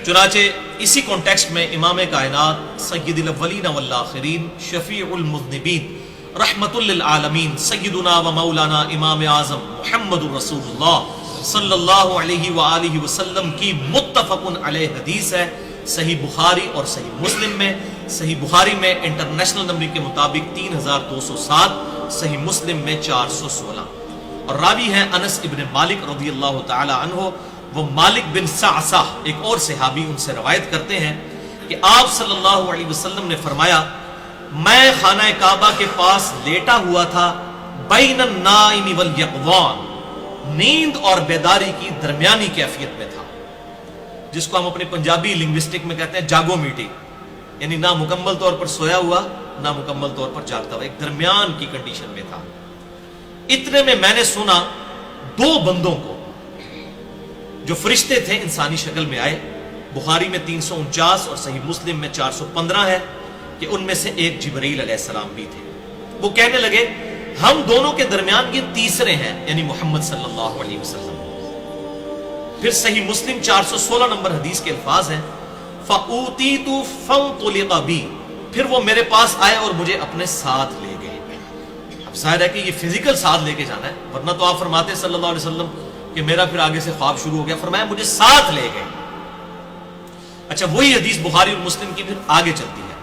چنانچہ اسی کانٹیکسٹ میں امام کائنات سید الاولین والآخرین شفیع المذنبین رحمت للعالمین سیدنا و مولانا امام اعظم محمد رسول اللہ صلی اللہ علیہ وآلہ وسلم کی متفق علیہ حدیث ہے صحیح بخاری اور صحیح مسلم میں. صحیح بخاری میں انٹرنیشنل نمبر کے مطابق 3207، صحیح مسلم میں 416، اور راوی ہیں انس ابن مالک رضی اللہ تعالی عنہ. وہ مالک بن سعسع ایک اور صحابی ان سے روایت کرتے ہیں کہ آپ صلی اللہ علیہ وسلم نے فرمایا میں خانہ کعبہ کے پاس لیٹا ہوا تھا بین النائم والیقظان، نیند اور بیداری کی درمیانی کیفیت میں تھا، جس کو ہم اپنے پنجابی لنگوسٹک میں کہتے ہیں جاگو میٹی، یعنی نہ مکمل طور پر سویا ہوا نہ مکمل طور پر جاگتا ہوا، ایک درمیان کی کنڈیشن میں تھا. اتنے میں نے سنا دو بندوں کو جو فرشتے تھے انسانی شکل میں آئے. بخاری میں 349 اور صحیح مسلم میں 415 ہے کہ ان میں سے ایک جبرائیل علیہ السلام بھی تھے. وہ کہنے لگے ہم دونوں کے درمیان یہ تیسرے ہیں، یعنی محمد صلی اللہ علیہ وسلم. پھر صحیح مسلم 416 نمبر حدیث کے الفاظ ہیں فَأُوتِيتُ فَانْطُلِقَ بِي، پھر وہ میرے پاس آئے اور مجھے اپنے ساتھ لے گئے. اب ظاہر ہے کہ یہ فزیکل ساتھ لے کے جانا ہے، ورنہ تو آپ فرماتے صلی اللہ علیہ وسلم کہ میرا پھر آگے سے خواب شروع ہو گیا. فرمایا مجھے ساتھ لے گئے. اچھا وہی حدیث بخاری اور مسلم کی پھر آگے چلتی ہے.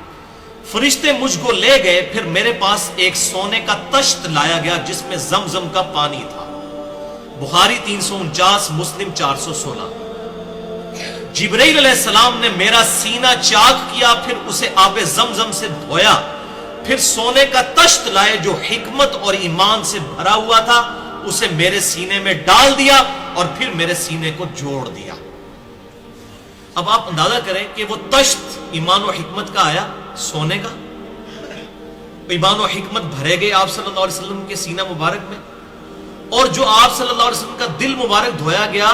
فرشتے مجھ کو لے گئے، پھر میرے پاس ایک سونے کا تشت لایا گیا جس میں زمزم کا پانی تھا. بخاری 349، مسلم 416. جبرائیل علیہ السلام نے میرا سینہ چاک کیا، پھر اسے آب زمزم سے دھویا، پھر سونے کا تشت لائے جو حکمت اور ایمان سے بھرا ہوا تھا، اسے میرے سینے میں ڈال دیا اور پھر میرے سینے کو جوڑ دیا. اب آپ اندازہ کریں کہ وہ تشت ایمان و حکمت کا آیا، سونے کا. ایمان و حکمت بھرے گئے آپ صلی اللہ علیہ وسلم کے سینہ مبارک میں، اور جو آپ صلی اللہ علیہ وسلم کا دل مبارک دھویا گیا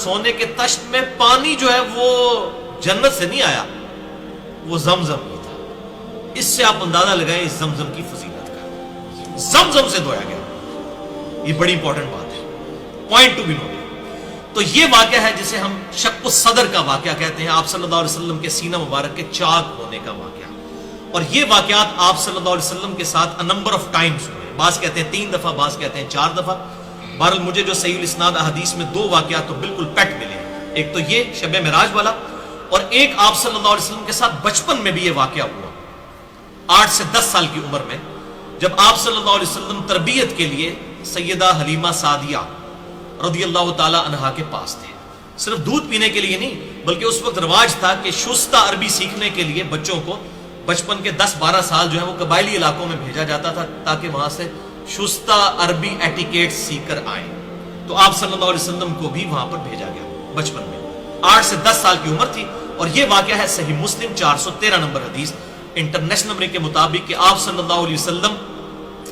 سونے کے تشت میں، پانی جو ہے وہ جنت سے نہیں آیا، وہ زمزم ہی تھا. اس سے آپ اندازہ لگائیں اس زمزم کی فضیلت کا. زمزم سے دھویا گیا، یہ بڑی امپورٹنٹ بات ہے، پوائنٹ ٹو بی نوٹ. تو یہ واقعہ ہے جسے ہم شق الصدر کا واقعہ کہتے ہیں، آپ صلی اللہ علیہ وسلم کے سینہ مبارک کے چاک ہونے کا واقعہ. اور یہ واقعات آپ صلی اللہ علیہ وسلم کے ساتھ نمبر آف ٹائمز ہوئے. بعض کہتے ہیں 3 دفعہ، بعض کہتے ہیں 4 دفعہ. بہرحال مجھے جو صحیح الاسناد احادیث میں 2 واقعات تو بالکل پیٹ ملے. ایک تو یہ شب معراج والا، اور ایک آپ صلی اللہ علیہ وسلم کے ساتھ بچپن میں بھی یہ واقعہ ہوا 8 سے 10 سال کی عمر میں، جب آپ صلی اللہ علیہ وسلم تربیت کے لیے سیدہ حلیمہ سعدیہ رضی اللہ تعالی عنہا کے پاس تھے. صرف دودھ پینے کے لیے نہیں، بلکہ اس وقت رواج تھا کہ شستہ عربی سیکھنے کے لیے بچوں کو بچپن کے 10-12 سال جو ہے وہ قبائلی علاقوں میں بھیجا جاتا تھا تاکہ وہاں سے شستہ عربی ایٹیکیٹ سیکھ کر آئیں. تو آپ صلی اللہ علیہ وسلم کو بھی وہاں پر بھیجا گیا بچپن میں. 8 سے 10 سال کی عمر تھی. اور یہ واقعہ ہے صحیح مسلم 413 نمبر حدیث انٹرنیشنل نمبر کے مطابق کہ آپ صلی اللہ علیہ وسلم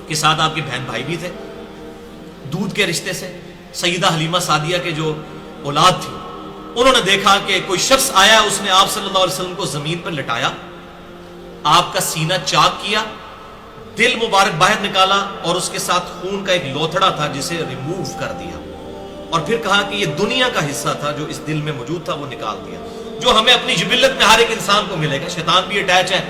کے ساتھ آپ کے بہن بھائی بھی تھے دودھ کے رشتے سے. سیدہ حلیمہ سعدیہ کے جو اولاد تھی انہوں نے دیکھا کہ کوئی شخص آیا، اس نے آپ صلی اللہ علیہ وسلم کو زمین پر لٹایا، آپ کا سینہ چاک کیا، دل مبارک باہر نکالا اور اس کے ساتھ خون کا ایک لوتھڑا تھا جسے ریموو کر دیا، اور پھر کہا کہ یہ دنیا کا حصہ تھا جو اس دل میں موجود تھا وہ نکال دیا، جو ہمیں اپنی جبلت میں ہر ایک انسان کو ملے گا. شیطان بھی اٹیچ ہے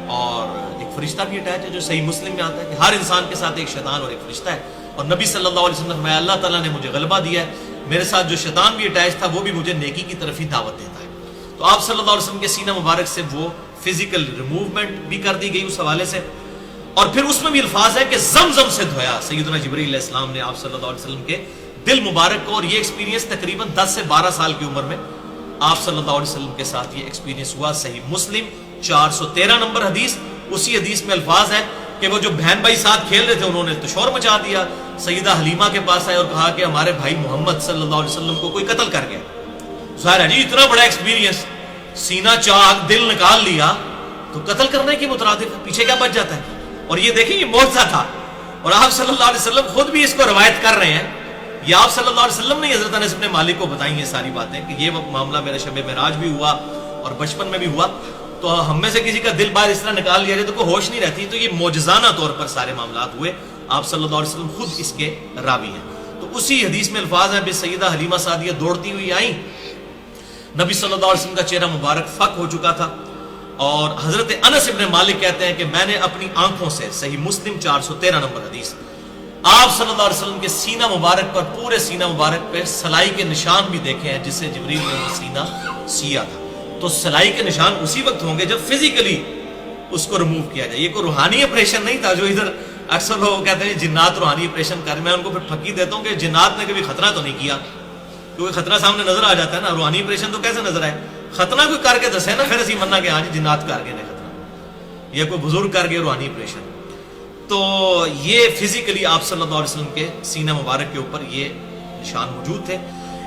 اور ایک فرشتہ بھی اٹیچ ہے، جو صحیح مسلم میں آتا ہے کہ ہر انسان کے ساتھ ایک شیطان اور ایک فرشتہ ہے. اور نبی صلی اللہ علیہ وسلم میں اللہ تعالیٰ نے مجھے غلبہ دیا ہے، میرے ساتھ جو شیطان بھی اٹیچ تھا وہ بھی مجھے نیکی کی طرف ہی دعوت دیتا ہے. تو آپ صلی اللہ علیہ وسلم کے سینہ مبارک سے وہ فزیکل ریموومنٹ بھی کر دی گئی اس حوالے سے. اور پھر اس میں بھی الفاظ ہے کہ زمزم سے دھویا سیدنا جبرائیل علیہ السلام نے آپ صلی اللہ علیہ وسلم کے دل مبارک کو. اور یہ ایکسپیرینس تقریباً 10 سے 12 سال کی عمر میں آپ صلی اللہ علیہ وسلم کے ساتھ یہ ایکسپیرینس ہوا. صحیح مسلم 413 نمبر حدیث. اسی حدیث میں الفاظ ہے کہ وہ جو بہن بھائی ساتھ کھیل رہے تھے انہوں نے تو شور مچا دیا. سیدہ حلیمہ کے پاس آئے اور کہا کہ ہمارے بھائی محمد صلی اللہ علیہ وسلم کو کوئی قتل کر گیا. ظاہر ہے جی اتنا بڑا ایکسپیرینس، سینہ چاک، دل نکال لیا، تو قتل کرنے کی مترادف ہے، پیچھے کیا بچ جاتا ہے. اور یہ دیکھیں یہ معجزہ تھا، اور آپ صلی اللہ علیہ وسلم خود بھی اس کو روایت کر رہے ہیں. یہ آپ صلی اللہ علیہ وسلم نے حضرت انس بن مالک کو بتائیں یہ ساری باتیں کہ یہ معاملہ میرا شب معراج بھی ہوا اور بچپن میں بھی ہوا. تو ہم میں سے کسی کا دل باہر اس طرح نکال لیا جائے تو کوئی ہوش نہیں رہتی. تو یہ معجزانہ طور پر سارے معاملات ہوئے. آپ صلی اللہ علیہ وسلم خود اس کے راوی ہیں. تو اسی حدیث میں الفاظ ہیں کہ سیدہ حلیمہ سعدیہ دوڑتی ہوئی آئیں، نبی صلی اللہ علیہ وسلم کا چہرہ مبارک فک ہو چکا تھا، اور حضرت انس ابن مالک کہتے ہیں کہ میں نے اپنی آنکھوں سے، صحیح مسلم 413 نمبر حدیث، آپ صلی اللہ علیہ وسلم کے سینہ مبارک پر، پورے سینہ مبارک پہ سلائی کے نشان بھی دیکھے ہیں، جس سے جبریل نے وہ سینہ سیا تھا۔ تو سلائی کے نشان اسی وقت ہوں گے جب فزیکلی اس کو ریموو کیا جائے، یہ کوئی روحانی آپریشن نہیں تھا جو ادھر اکثر لوگ کہتے ہیں جنات روحانی آپریشن کر، میں ان کو پھر پھکی دیتا ہوں کہ جنات نے کبھی خطرہ تو نہیں کیا، کیونکہ خطرہ سامنے نظر آ جاتا ہے نا، روحانی آپریشن تو کیسے نظر آئے، خطرہ کوئی کر کے دسے نا، پھر اسی مننا کہ ہاں جی جنات کر گئے نے خطرہ، یا کوئی بزرگ کر گئے روحانی آپریشن۔ تو یہ فزیکلی آپ صلی اللہ علیہ وسلم کے سینہ مبارک کے اوپر یہ نشان موجود تھے۔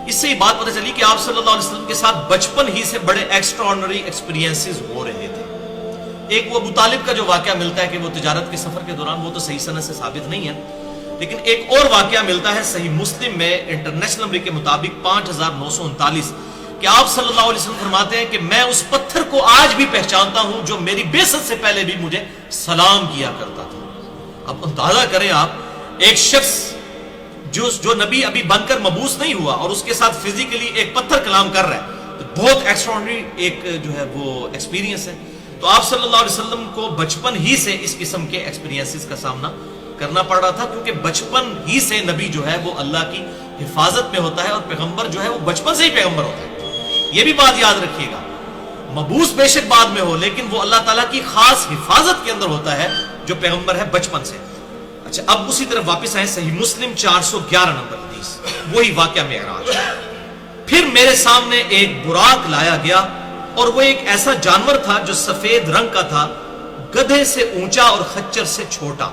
اس سے یہ بات پتہ چلی کہ آپ صلی اللہ علیہ وسلم کے ساتھ بچپن ہی سے بڑے ایکسٹرا آرڈنری ایکسپیرینسز ہو رہے تھے۔ ایک وہ ابو طالب کا جو واقعہ ملتا ہے کہ وہ تجارت کے سفر کے دوران، وہ تو صحیح سند سے ثابت نہیں ہے، لیکن ایک اور واقعہ ملتا ہے صحیح مسلم میں انٹرنیشنل نمبر کے مطابق 5939 کہ آپ صلی اللہ علیہ وسلم فرماتے ہیں کہ میں اس پتھر کو آج بھی پہچانتا ہوں جو میری بعثت سے پہلے بھی مجھے سلام کیا کرتا تھا۔ اب اندازہ کریں آپ، ایک شخص جو نبی ابھی بن کر مبعوث نہیں ہوا اور اس کے ساتھ فزیکلی ایک پتھر کلام کر رہا ہے، تو بہت ایکسٹراڈنری ایک جو ہے وہ ایکسپیرینس ہے۔ تو آپ صلی اللہ علیہ وسلم کو بچپن ہی سے اس قسم کے ایکسپیرینسز کا سامنا کرنا پڑ رہا تھا، کیونکہ بچپن ہی سے نبی جو ہے وہ اللہ کی حفاظت میں ہوتا ہے، اور پیغمبر جو ہے وہ بچپن سے ہی پیغمبر ہوتا ہے۔ یہ بھی بات یاد رکھیے گا، مبعوث بے شک بعد میں ہو، لیکن وہ اللہ تعالیٰ کی خاص حفاظت کے اندر ہوتا ہے جو پیغمبر ہے بچپن سے۔ اچھا، اب اسی طرف واپس آئیں، صحیح مسلم 411 نمبر حدیث، وہی واقعہ معراج۔ پھر میرے سامنے ایک براق لایا گیا، اور وہ ایک ایسا جانور تھا جو سفید رنگ کا تھا، گدھے سے اونچا اور خچر سے چھوٹا،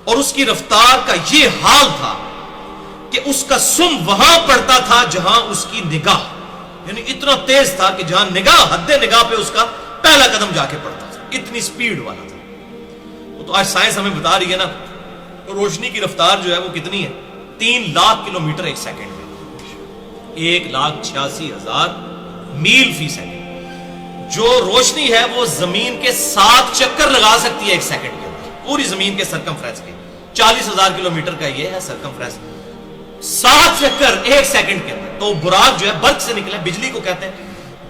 اور اس کی رفتار کا یہ حال تھا کہ اس کا سم وہاں پڑتا تھا جہاں اس کی نگاہ، یعنی اتنا تیز تھا کہ جہاں نگاہ، حد نگاہ پہ اس کا پہلا قدم جا کے پڑتا تھا، اتنی سپیڈ والا تھا۔ تو آج سائنس ہمیں بتا رہی ہے نا، روشنی کی رفتار جو ہے وہ کتنی ہے، 3 لاکھ کلومیٹر ایک سیکنڈ میں، 1,86,000 میل فی سیکنڈ۔ جو روشنی ہے وہ زمین کے 7 چکر لگا سکتی ہے ایک سیکنڈ کے اندر، پوری زمین کے سرکمفرنس کے 40,000 کلومیٹر کا یہ ہے سرکمفرنس، 7 چکر ایک سیکنڈ کے اندر۔ تو براق جو ہے برق سے نکلے، بجلی کو کہتے ہیں،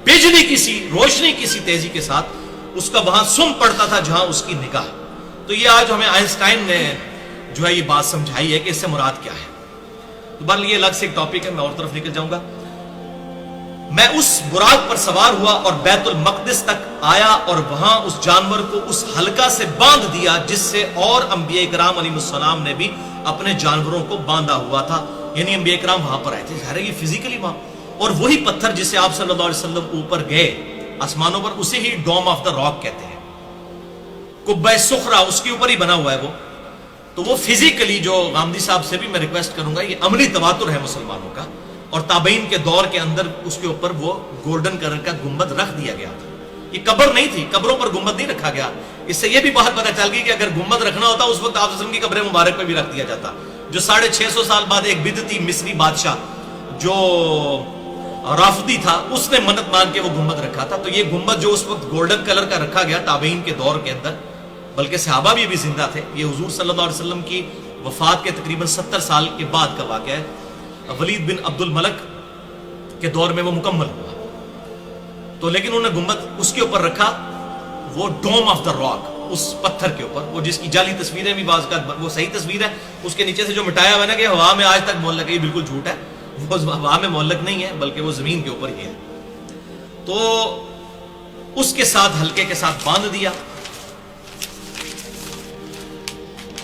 بجلی کسی روشنی کسی تیزی کے ساتھ اس کا وہاں سم پڑتا تھا جہاں اس کی نگاہ۔ تو یہ آج ہمیں آئنسٹائن نے جو ہے یہ بات سمجھائی ہے کہ اس سے مراد کیا ہے۔ تو بہرحال یہ الگ سے ایک ٹاپک ہے، میں اور طرف نکل جاؤں گا۔ میں اس براق پر سوار ہوا اور بیت المقدس تک آیا، اور وہاں اس جانور کو اس حلقہ سے باندھ دیا جس سے اور انبیاء کرام علیہ السلام نے بھی اپنے جانوروں کو باندھا ہوا تھا، یعنی انبیاء کرام وہاں پر آئے تھے، ظاہر ہے یہ فزیکلی وہاں، اور وہی پتھر جسے آپ صلی اللہ علیہ وسلم اوپر گئے آسمانوں پر، اسے ہی ڈوم آف دا راک کہتے ہیں، قبہ صخرہ اس کے اوپر ہی بنا ہوا ہے وہ۔ تو وہ فزیکلی، جو غامدی صاحب سے بھی میں ریکویسٹ کروں گا، یہ عملی تواتر ہے مسلمانوں کا، اور تابعین کے دور کے اندر اس کے اوپر وہ گولڈن کلر کا گنبد رکھ دیا گیا تھا۔ یہ قبر نہیں تھی، قبروں پر گنبد نہیں رکھا گیا۔ اس سے یہ بھی بات پتہ چل گئی کہ اگر گنبد رکھنا ہوتا اس وقت آپ وسلم کی قبر مبارک پہ بھی رکھ دیا جاتا، جو 650 سال بعد ایک بدعتی مصری بادشاہ جو رافضی تھا، اس نے منت مان کے وہ گنبد رکھا تھا۔ تو یہ گنبد جو اس وقت گولڈن کلر کا رکھا گیا تابعین کے دور کے اندر، بلکہ صحابہ بھی ابھی زندہ تھے، یہ حضور صلی اللہ علیہ وسلم کی وفات کے تقریباً 70 سال کے بعد کا واقعہ ہے، ولید بن عبد الملک کے دور میں وہ مکمل ہوا۔ تو لیکن انہوں نے گنبد اس کے اوپر رکھا، وہ ڈوم آف دا راک، اس پتھر کے اوپر، وہ جس کی جعلی تصویریں بھی بعض کا وہ صحیح تصویر ہے، اس کے نیچے سے جو مٹایا ہوا ہے نا کہ ہوا میں آج تک معلق ہے، یہ بالکل جھوٹ ہے، وہ ہوا میں معلق نہیں ہے بلکہ وہ زمین کے اوپر ہی ہے۔ تو اس کے ساتھ حلقے کے ساتھ باندھ دیا۔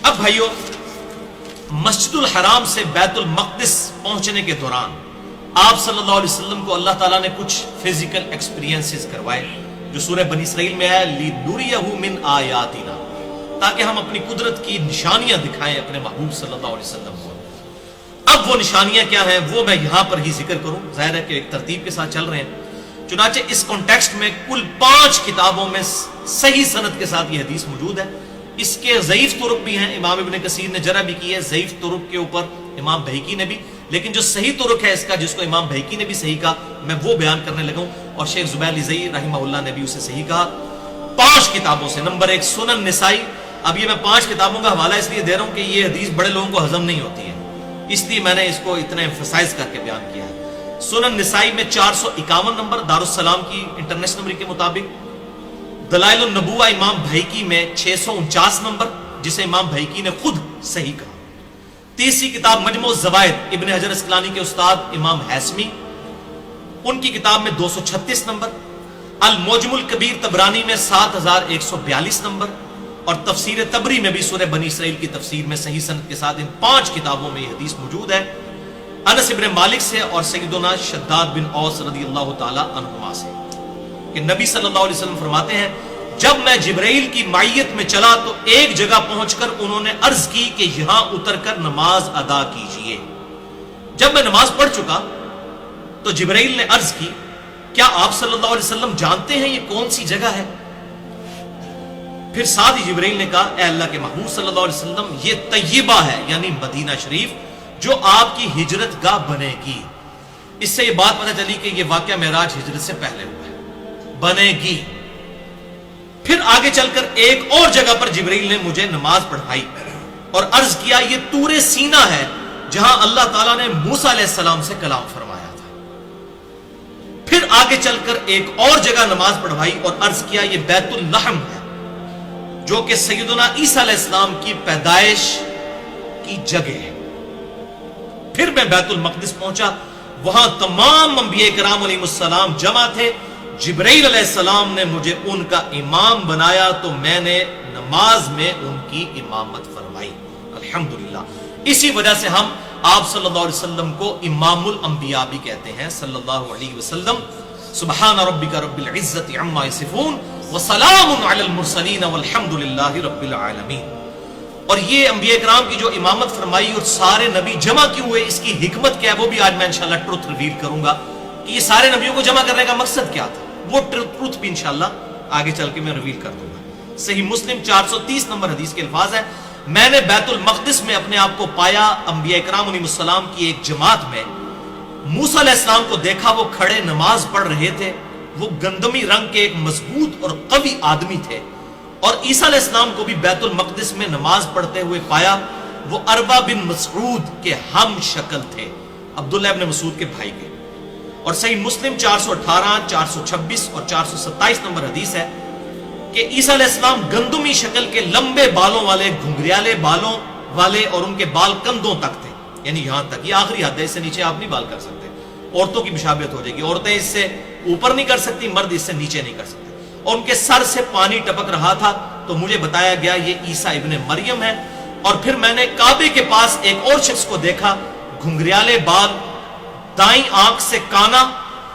اب بھائیو، مسجد الحرام سے بیت المقدس پہنچنے کے دوران آپ صلی اللہ علیہ وسلم کو اللہ تعالیٰ نے کچھ فزیکل ایکسپیرینسز کروائے، جو سورہ بنی اسرائیل میں ہے، لِنُرِيَهُ مِنْ آیاتنا، تاکہ ہم اپنی قدرت کی نشانیاں دکھائیں اپنے محبوب صلی اللہ علیہ وسلم کو۔ اب وہ نشانیاں کیا ہیں وہ میں یہاں پر ہی ذکر کروں، ظاہر ہے کہ ایک ترتیب کے ساتھ چل رہے ہیں۔ چنانچہ اس کانٹیکسٹ میں کل 5 کتابوں میں صحیح سند کے ساتھ یہ حدیث موجود ہے۔ اس کے ضعیف طرق بھی ہیں، امام ابن کثیر نے جرح بھی کی ہے، ضعیف طرق کے اوپر امام بہقی نے بھی، لیکن جو صحیح طرق ہے اس کا، جس کو امام بہقی نے بھی صحیح کہا، میں وہ بیان کرنے لگا ہوں، اور شیخ زبیر الزئی رحمہ اللہ نے بھی اسے صحیح کہا 5 کتابوں سے۔ نمبر 1 سنن نسائی۔ اب یہ میں 5 کتابوں کا حوالہ اس لیے دے رہا ہوں کہ یہ حدیث بڑے لوگوں کو ہضم نہیں ہوتی ہے، اس لیے میں نے اس کو اتنا ایمفسائز کر کے بیان کیا ہے۔ سنن نسائی میں 451 نمبر دارالسلام کی انٹرنیشنل نمبر کے مطابق، دلائل النبوہ امام بھیکی میں 649 نمبر جسے امام بھیکی نے خود صحیح کہا۔ تیسری کتاب مجموع الزوائد ابن حجر اسقلانی کے استاد امام حیثمی، ان کی کتاب میں 236 نمبر، المعجم الکبیر طبرانی میں 7142 نمبر، اور تفسیر طبری میں بھی سورہ بنی اسرائیل کی تفسیر میں صحیح سند کے ساتھ ان 5 کتابوں میں یہ حدیث موجود ہے، انس ابن مالک سے اور سیدنا شداد بن اوس رضی اللہ تعالی عنہما سے، کہ نبی صلی اللہ علیہ وسلم فرماتے ہیں جب میں جبرائیل کی معیت میں چلا تو ایک جگہ پہنچ کر انہوں نے عرض کی کہ یہاں اتر کر نماز ادا کیجئے۔ جب میں نماز پڑھ چکا تو جبرائیل نے عرض کی کیا آپ صلی اللہ علیہ وسلم جانتے ہیں یہ کون سی جگہ ہے؟ پھر ساتھ ہی جبرائیل نے کہا اے اللہ کے محبوب صلی اللہ علیہ وسلم یہ طیبہ ہے، یعنی مدینہ شریف جو آپ کی ہجرت گاہ بنے گی۔ اس سے یہ بات پتہ چلی کہ یہ واقعہ معراج ہجرت سے پہلے ہوا ہے، بنے گی۔ پھر آگے چل کر ایک اور جگہ پر جبرائیل نے مجھے نماز پڑھائی اور عرض کیا یہ طور سینا ہے جہاں اللہ تعالیٰ نے موسیٰ علیہ السلام سے کلام فرمایا تھا۔ پھر آگے چل کر ایک اور جگہ نماز پڑھائی اور عرض کیا یہ بیت اللحم ہے جو کہ سیدنا عیسیٰ علیہ السلام کی پیدائش کی جگہ ہے۔ پھر میں بیت المقدس پہنچا، وہاں تمام انبیاء کرام علیہ السلام جمع تھے، جبرائیل علیہ السلام نے مجھے ان کا امام بنایا تو میں نے نماز میں ان کی امامت فرمائی۔ الحمدللہ، اسی وجہ سے ہم آپ صلی اللہ علیہ وسلم کو امام الانبیاء بھی کہتے ہیں صلی اللہ علیہ وسلم۔ سبحان ربک رب العزت عما یصفون وسلام علی المرسلین والحمدللہ رب العالمین۔ اور یہ انبیاء کرام کی جو امامت فرمائی اور سارے نبی جمع کیوں ہوئے، اس کی حکمت کیا ہے وہ بھی آج میں انشاءاللہ ٹروتھ ریویل کروں گا کہ یہ سارے نبیوں کو جمع کرنے کا مقصد کیا تھا، وہ ٹروتھ بھی انشاءاللہ آگے چل کے میں ریویل کر دوں گا۔ صحیح مسلم 430 نمبر حدیث کے الفاظ ہیں میں نے بیت المقدس میں اپنے آپ کو پایا، انبیاء کرام علیہ السلام کی ایک جماعت میں موسیٰ علیہ السلام کو دیکھا، وہ کھڑے نماز پڑھ رہے تھے، وہ گندمی رنگ کے ایک مضبوط اور قوی آدمی تھے، اور عیسیٰ علیہ السلام کو بھی بیت المقدس میں نماز پڑھتے ہوئے پایا، وہ اربا بن مسعود کے ہم شکل تھے، عبداللہ ابن مسعود کے بھائی کے۔ اور صحیح مسلم 418، 426 اور 427 نمبر حدیث ہے کہ عیسیٰ علیہ السلام گندمی شکل کے لمبے بالوں والے، گھنگریالے بالوں والے، اور ان کے بال کندھوں تک تھے، یعنی یہاں تک، یہ آخری حد ہے، اس سے نیچے آپ نہیں بال کر سکتے، عورتوں کی مشابہت ہو جائے گی، عورتیں اس سے اوپر نہیں کر سکتی، مرد اس سے نیچے نہیں کر سکتے، اور ان کے سر سے پانی ٹپک رہا تھا، تو مجھے بتایا گیا یہ عیسیٰ ابن مریم ہے۔ اور پھر میں نے کعبے کے پاس ایک اور شخص کو دیکھا، گھنگریالے بال، دائیں آنکھ سے کانا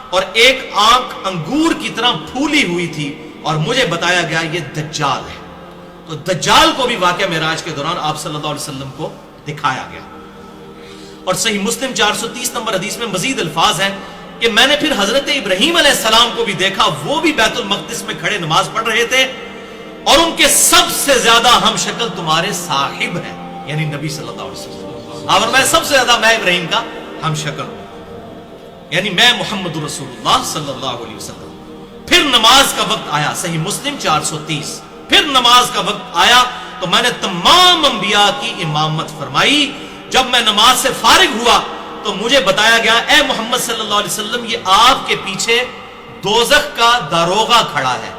اور ایک آنکھ انگور کی طرح پھولی ہوئی تھی، اور مجھے بتایا گیا یہ دجال ہے۔ تو دجال کو بھی واقعہ معراج کے دوران آپ صلی اللہ علیہ وسلم کو دکھایا گیا۔ اور صحیح مسلم 430 نمبر حدیث میں مزید الفاظ ہیں کہ میں نے پھر حضرت ابراہیم علیہ السلام کو بھی دیکھا، وہ بھی بیت المقدس میں کھڑے نماز پڑھ رہے تھے، اور ان کے سب سے زیادہ ہم شکل تمہارے صاحب ہیں، یعنی نبی صلی اللہ علیہ وسلم، اور میں سب سے زیادہ میں ابراہیم کا ہم شکل ہوں، یعنی میں محمد رسول اللہ صلی اللہ علیہ وسلم۔ پھر نماز کا وقت آیا، صحیح مسلم 430، پھر نماز کا وقت آیا تو میں نے تمام انبیاء کی امامت فرمائی۔ جب میں نماز سے فارغ ہوا تو مجھے بتایا گیا اے محمد صلی اللہ علیہ وسلم یہ آپ کے پیچھے دوزخ کا داروغہ کھڑا ہے،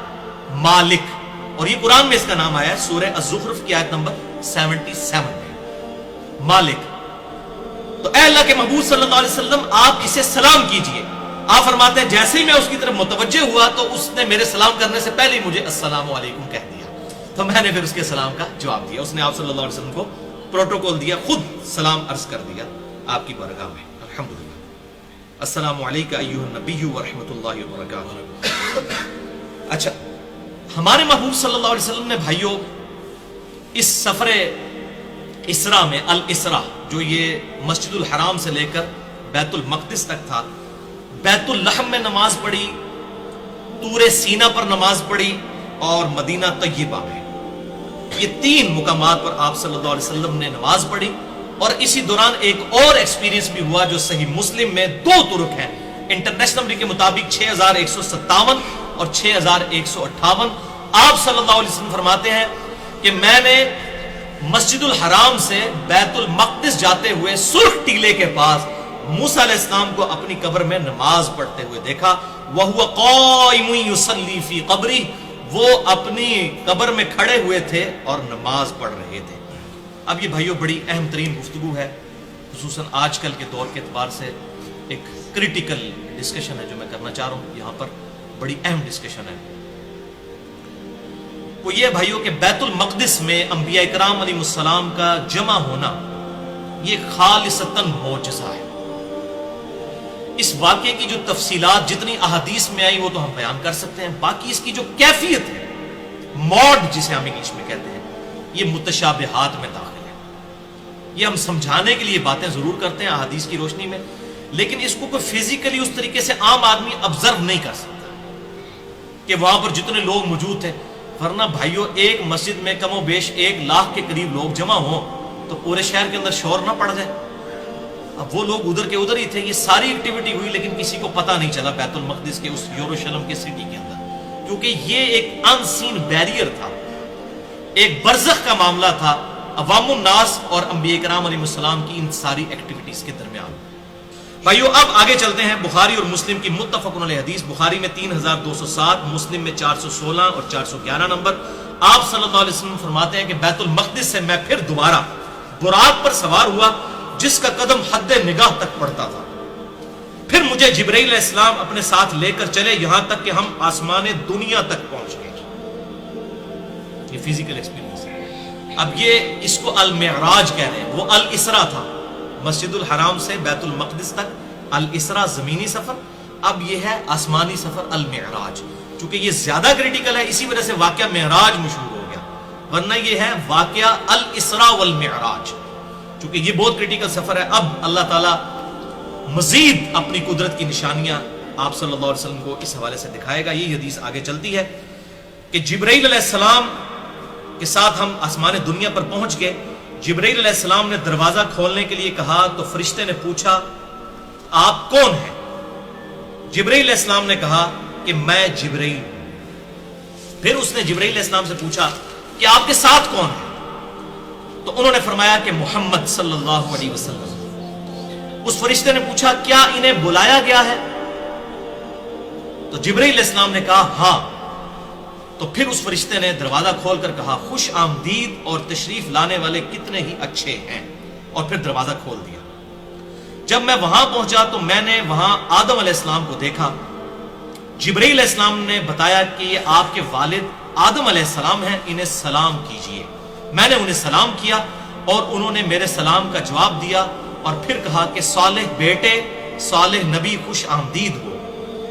مالک، اور یہ قرآن میں اس کا نام آیا ہے، سورہ الزخرف کی آیت نمبر 77 میں، مالک۔ تو اے اللہ کے محبوب صلی اللہ علیہ وسلم آپ اسے سلام کیجئے۔ آپ فرماتے ہیں جیسے ہی میں اس کی طرف متوجہ ہوا تو اس نے میرے سلام کرنے سے پہلے ہی مجھے السلام علیکم کہہ دیا، تو میں نے پھر اس کے سلام کا جواب دیا، اس نے آپ صلی اللہ علیہ وسلم کو پروٹوکول دیا، خود سلام عرض کر دیا آپ کی بارگاہ میں۔ الحمدللہ۔ السلام علیکم ایھا النبی ورحمۃ اللہ وبرکاتہ۔ اچھا، ہمارے محبوب صلی اللہ علیہ وسلم نے بھائیوں اس سفر اسرا میں، الاسرا جو یہ مسجد الحرام سے لے کر بیت المقدس تک تھا، بیت اللحم میں نماز پڑھی، طور سینا پر نماز پڑھی، اور مدینہ طیبہ میں، یہ 3 مقامات پر آپ صلی اللہ علیہ وسلم نے نماز پڑھی۔ اور اسی دوران ایک اور ایکسپیرینس بھی ہوا جو صحیح مسلم میں 2 طرق ہیں، انٹرنیشنل نمبر کے مطابق 6157 اور 6158۔ آپ صلی اللہ علیہ وسلم فرماتے ہیں کہ میں نے مسجد الحرام سے بیت المقدس جاتے ہوئے سرخ ٹیلے کے پاس موسیٰ علیہ السلام کو اپنی قبر میں نماز پڑھتے ہوئے دیکھا. وَهُوَ قَائِمٌ يُصَلِّي فِي قَبْرِهِ، وہ اپنی قبر میں کھڑے ہوئے تھے اور نماز پڑھ رہے تھے. اب یہ بھائیوں بڑی اہم ترین گفتگو ہے، خصوصاً آج کل کے دور کے اعتبار سے ایک کریٹیکل ڈسکشن ہے جو میں کرنا چاہ رہا ہوں یہاں پر، بڑی اہم ڈسکشن ہے. وہ یہ بھائیوں کہ بیت المقدس میں انبیاء کرام علیہ السلام کا جمع ہونا یہ خالصتاً معجزہ ہے. اس واقعے کی جو تفصیلات جتنی احادیث میں آئی وہ تو ہم بیان کر سکتے ہیں، باقی اس کی جو کیفیت ہے، موڈ جسے ہم انگلش میں کہتے ہیں، یہ متشابہات میں داخل ہے. یہ ہم سمجھانے کے لیے باتیں ضرور کرتے ہیں احادیث کی روشنی میں، لیکن اس کو کوئی فزیکلی اس طریقے سے عام آدمی آبزرو نہیں کر سکتا کہ وہاں پر جتنے لوگ موجود تھے. ورنہ بھائیوں ایک مسجد میں کم و بیش 1,00,000 کے قریب لوگ جمع ہوں تو پورے شہر کے اندر شور نہ پڑ جائے. اب وہ لوگ ادھر کے ادھر ہی تھے، یہ ساری ایکٹیویٹی ہوئی لیکن کسی کو پتہ نہیں چلا بیت المقدس کے اس یروشلم کے سٹی کے اندر، کیونکہ یہ ایک ان سین بیریئر تھا، ایک برزخ کا معاملہ تھا عوام الناس اور انبیاء کرام علیہ السلام کی ان ساری ایکٹیویٹیز کے درمیان. بھائیو اب آگے چلتے ہیں بخاری اور مسلم کی متفق علیہ حدیث. بخاری میں 3207، مسلم میں 416 اور 411 نمبر. آپ صلی اللہ علیہ وسلم فرماتے ہیں کہ بیت المقدس سے میں پھر دوبارہ براق پر سوار ہوا جس کا قدم حد نگاہ تک پڑتا تھا. پھر مجھے جبرائیل علیہ السلام اپنے ساتھ لے کر چلے یہاں تک کہ ہم آسمان دنیا تک پہنچ گئے. یہ فزیکل ایکسپیرینس ہے. اب یہ اس کو المعراج کہہ رہے ہیں. وہ الاسرا تھا، مسجد الحرام سے بیت المقدس تک الاسرا زمینی سفر، اب یہ ہے آسمانی سفر المعراج. چونکہ یہ زیادہ کریٹیکل ہے اسی وجہ سے واقعہ معراج مشہور ہو گیا، ورنہ یہ ہے واقعہ الاسرا والمعراج. چونکہ یہ بہت کریٹیکل سفر ہے. اب اللہ تعالیٰ مزید اپنی قدرت کی نشانیاں آپ صلی اللہ علیہ وسلم کو اس حوالے سے دکھائے گا. یہ حدیث آگے چلتی ہے کہ جبرائیل علیہ السلام کے ساتھ ہم آسمان دنیا پر پہنچ گئے. جبرائیل علیہ السلام نے دروازہ کھولنے کے لیے کہا تو فرشتے نے پوچھا آپ کون ہیں؟ جبرائیل علیہ السلام نے کہا کہ میں جبرائیل ہوں. پھر اس نے جبرائیل علیہ السلام سے پوچھا کہ آپ کے ساتھ کون ہے؟ تو انہوں نے فرمایا کہ محمد صلی اللہ علیہ وسلم. اس فرشتے نے پوچھا کیا انہیں بلایا گیا ہے؟ تو جبرائیل علیہ السلام نے کہا ہاں. تو پھر اس فرشتے نے دروازہ کھول کر کہا خوش آمدید اور تشریف لانے والے کتنے ہی اچھے ہیں، اور پھر دروازہ کھول دیا. جب میں وہاں پہنچا تو میں نے وہاں آدم علیہ السلام کو دیکھا. جبرائیل علیہ السلام نے بتایا کہ یہ آپ کے والد آدم علیہ السلام ہیں، انہیں سلام کیجئے. میں نے انہیں سلام کیا اور انہوں نے میرے سلام کا جواب دیا اور پھر کہا کہ صالح بیٹے، صالح نبی خوش آمدید ہو.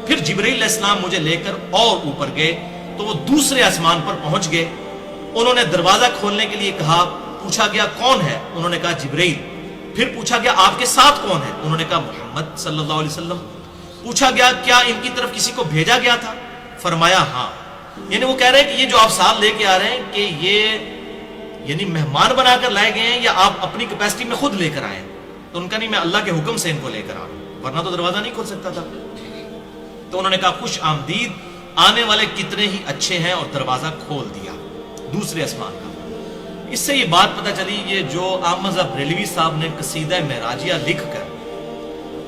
پھر جبرائیل علیہ السلام مجھے لے کر اور اوپر گئے تو وہ دوسرے آسمان پر پہنچ گئے. انہوں نے دروازہ کھولنے کے لیے کہا. پوچھا گیا کون ہے؟ انہوں نے کہا جبرائیل. پھر پوچھا گیا آپ کے ساتھ کون ہے؟ انہوں نے کہا محمد صلی اللہ علیہ وسلم. پوچھا گیا کیا ان کی طرف کسی کو بھیجا گیا تھا؟ فرمایا ہاں. یعنی وہ کہہ رہے ہیں کہ یہ جو آپ ساتھ لے کے آ رہے ہیں کہ یہ یعنی مہمان بنا کر لائے گئے ہیں یا آپ اپنی کیپیسٹی میں خود لے کر آئے ہیں؟ تو ان کا نہیں، میں اللہ کے حکم سے ان کو لے کر آ رہا ہوں، ورنہ تو دروازہ نہیں کھول سکتا تھا. تو انہوں نے کہا خوش آمدید، آنے والے کتنے ہی اچھے ہیں، اور دروازہ کھول دیا دوسرے آسمان کا. اس سے یہ بات پتہ چلی یہ جو احمد بریلوی صاحب نے قصیدہ معراجیہ لکھ کر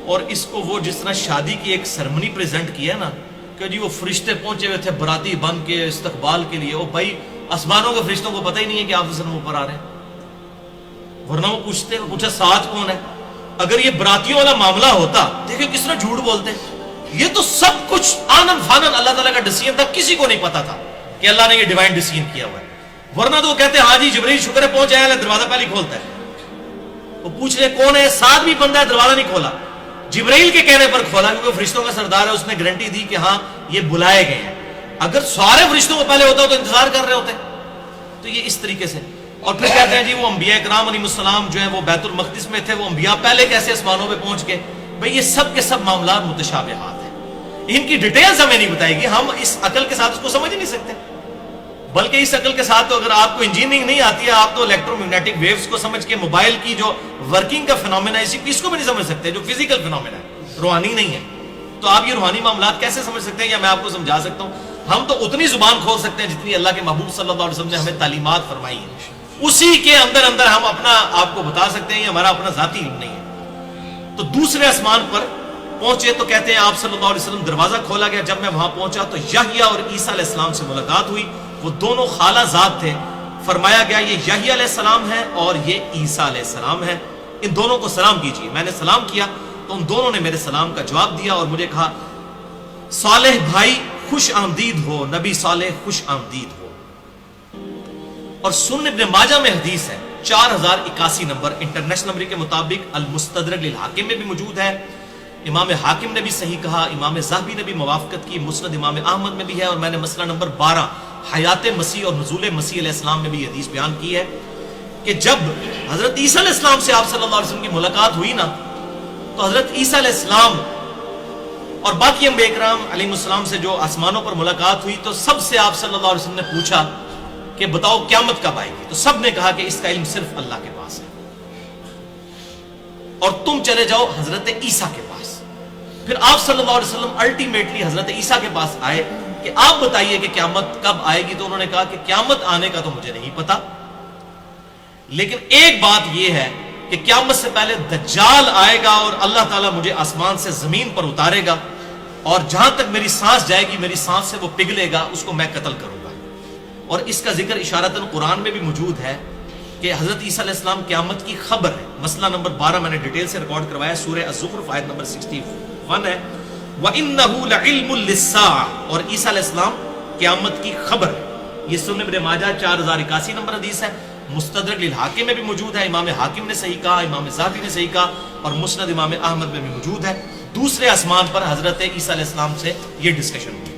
اور اس کو وہ جس طرح شادی کی ایک سرمنی پریزنٹ کیا نا کہ جی وہ فرشتے پہنچے ہوئے تھے براتی بن کے استقبال کے لیے، وہ بھائی آسمانوں کے فرشتوں کو پتہ ہی نہیں ہے کہ آپ وسلم اوپر آ رہے ہیں، ورنہ وہ پوچھا ساتھ کون ہے. اگر یہ براتیوں والا معاملہ ہوتا، دیکھیں کس طرح جھوٹ بولتے. یہ تو سب کچھ آنن فانن اللہ تعالیٰ کا ڈیسیژن تھا، کسی کو نہیں پتا تھا کہ اللہ نے یہ ڈیوائن ڈیسیژن کیا ہوا ہے. ورنہ تو وہ کہتے ہیں ہاں جی جبرائیل شکر ہے پہنچ آیا، دروازہ پہلے کھولتا ہے. وہ پوچھ رہے کون ہے، ساتھ بھی بندہ ہے، دروازہ نہیں کھولا. جبرائیل کے کہنے پر کھولا کیونکہ فرشتوں کا سردار ہے، اس نے گارنٹی دی کہ ہاں یہ بلائے گئے ہیں. اگر سارے فرشتوں کو پہلے ہوتا تو انتظار کر رہے ہوتے. تو یہ اس طریقے سے. اور پھر کہتے ہیں جی وہ انبیاء کرام علیہ السلام جو ہیں وہ بیت المقدس میں تھے، وہ انبیاء پہلے کیسے آسمانوں پہ پہنچ گئے؟ بھئی یہ سب کے سب معاملات متشابہات ہیں، ان کی ڈیٹیلز ہمیں نہیں بتائے گی، ہم اس عقل کے ساتھ اس کو سمجھ نہیں سکتے. بلکہ اس عقل کے ساتھ تو اگر آپ کو انجینئرنگ نہیں آتی ہے، آپ تو الیکٹرو میگنیٹک ویوز کو سمجھ کے موبائل کی جو ورکنگ کا فینومینا ہے اس کو بھی نہیں سمجھ سکتے، جو فزیکل فینومینا ہے، روحانی نہیں ہے. تو آپ یہ روحانی معاملات کیسے سمجھ سکتے ہیں؟ یا میں آپ کو سمجھا سکتا ہوں. ہم تو اتنی زبان کھول سکتے ہیں جتنی اللہ کے محبوب صلی اللہ علیہ وسلم نے ہمیں تعلیمات فرمائی ہیں، اسی کے اندر ہم اپنا آپ کو بتا سکتے ہیں. یہ ہمارا اپنا ذاتی علم نہیں ہے. تو دوسرے آسمان پر پہنچے تو کہتے ہیں آپ صلی اللہ علیہ وسلم دروازہ کھولا گیا. جب میں وہاں پہنچا تو یحییٰ اور عیسیٰ علیہ السلام سے ملاقات ہوئی. وہ دونوں خالہ زاد تھے. فرمایا گیا یہ یحییٰ علیہ السلام ہے اور یہ عیسیٰ علیہ السلام ہے, ان دونوں کو سلام کیجیے. میں نے سلام کیا تو ان دونوں نے میرے سلام کا جواب دیا اور مجھے کہا صالح بھائی خوش آمدید ہو, نبی صالح خوش آمدید ہو. اور سنن ابن ماجہ میں حدیث ہے 4081 نمبر انٹرنیشنل نمبر کے مطابق, المستدرک للحاکم میں بھی موجود ہے, امام حاکم نے بھی صحیح کہا, امام ذہبی نے بھی موافقت کی, مسند امام احمد میں بھی ہے, اور میں نے مسئلہ نمبر 12 حیات مسیح اور نزول مسیح علیہ السلام میں بھی حدیث بیان کی ہے کہ جب حضرت عیسیٰ علیہ السلام سے آپ صلی اللہ علیہ وسلم کی ملاقات ہوئی نا, تو حضرت عیسیٰ علیہ السلام اور باقی انبیاء کرام علیہ السلام سے جو آسمانوں پر ملاقات ہوئی تو سب سے آپ صلی اللہ علیہ وسلم نے پوچھا کہ بتاؤ قیامت کب آئے گی, تو سب نے کہا کہ اس کا علم صرف اللہ کے پاس ہے, اور تم چلے جاؤ حضرت عیسیٰ کے پاس. پھر آپ صلی اللہ علیہ وسلم الٹیمیٹلی حضرت عیسیٰ کے پاس آئے کہ آپ بتائیے کہ قیامت کب آئے گی. تو انہوں نے کہا کہ قیامت آنے کا تو مجھے نہیں پتا, لیکن ایک بات یہ ہے کہ قیامت سے پہلے دجال آئے گا اور اللہ تعالیٰ مجھے آسمان سے زمین پر اتارے گا, اور جہاں تک میری سانس جائے گی میری سانس سے وہ پگھلے گا, اس کو میں قتل کروں گا. اور اس کا ذکر اشارتاً قرآن میں بھی موجود ہے کہ حضرت عیسیٰ علیہ السلام قیامت کی خبر ہے. مسئلہ نمبر 12 میں نے ڈیٹیل سے ریکارڈ کروایا, سورہ الزخرف آیت نمبر 61 ہے, وَإِنَّهُ لَعِلْمٌ لِلسَّاعَةِ, اور عیسیٰ علیہ السلام قیامت کی خبر ہے. یہ سنن ابن ماجہ 4081 نمبر حدیث ہے, مستدرک للحاکم میں بھی موجود ہے, امام حاکم نے صحیح کہا, امام ذہبی نے صحیح کہا, اور مسند امام احمد میں بھی موجود ہے. دوسرے آسمان پر حضرت عیسیٰ علیہ السلام سے یہ ڈسکشن ہوئی.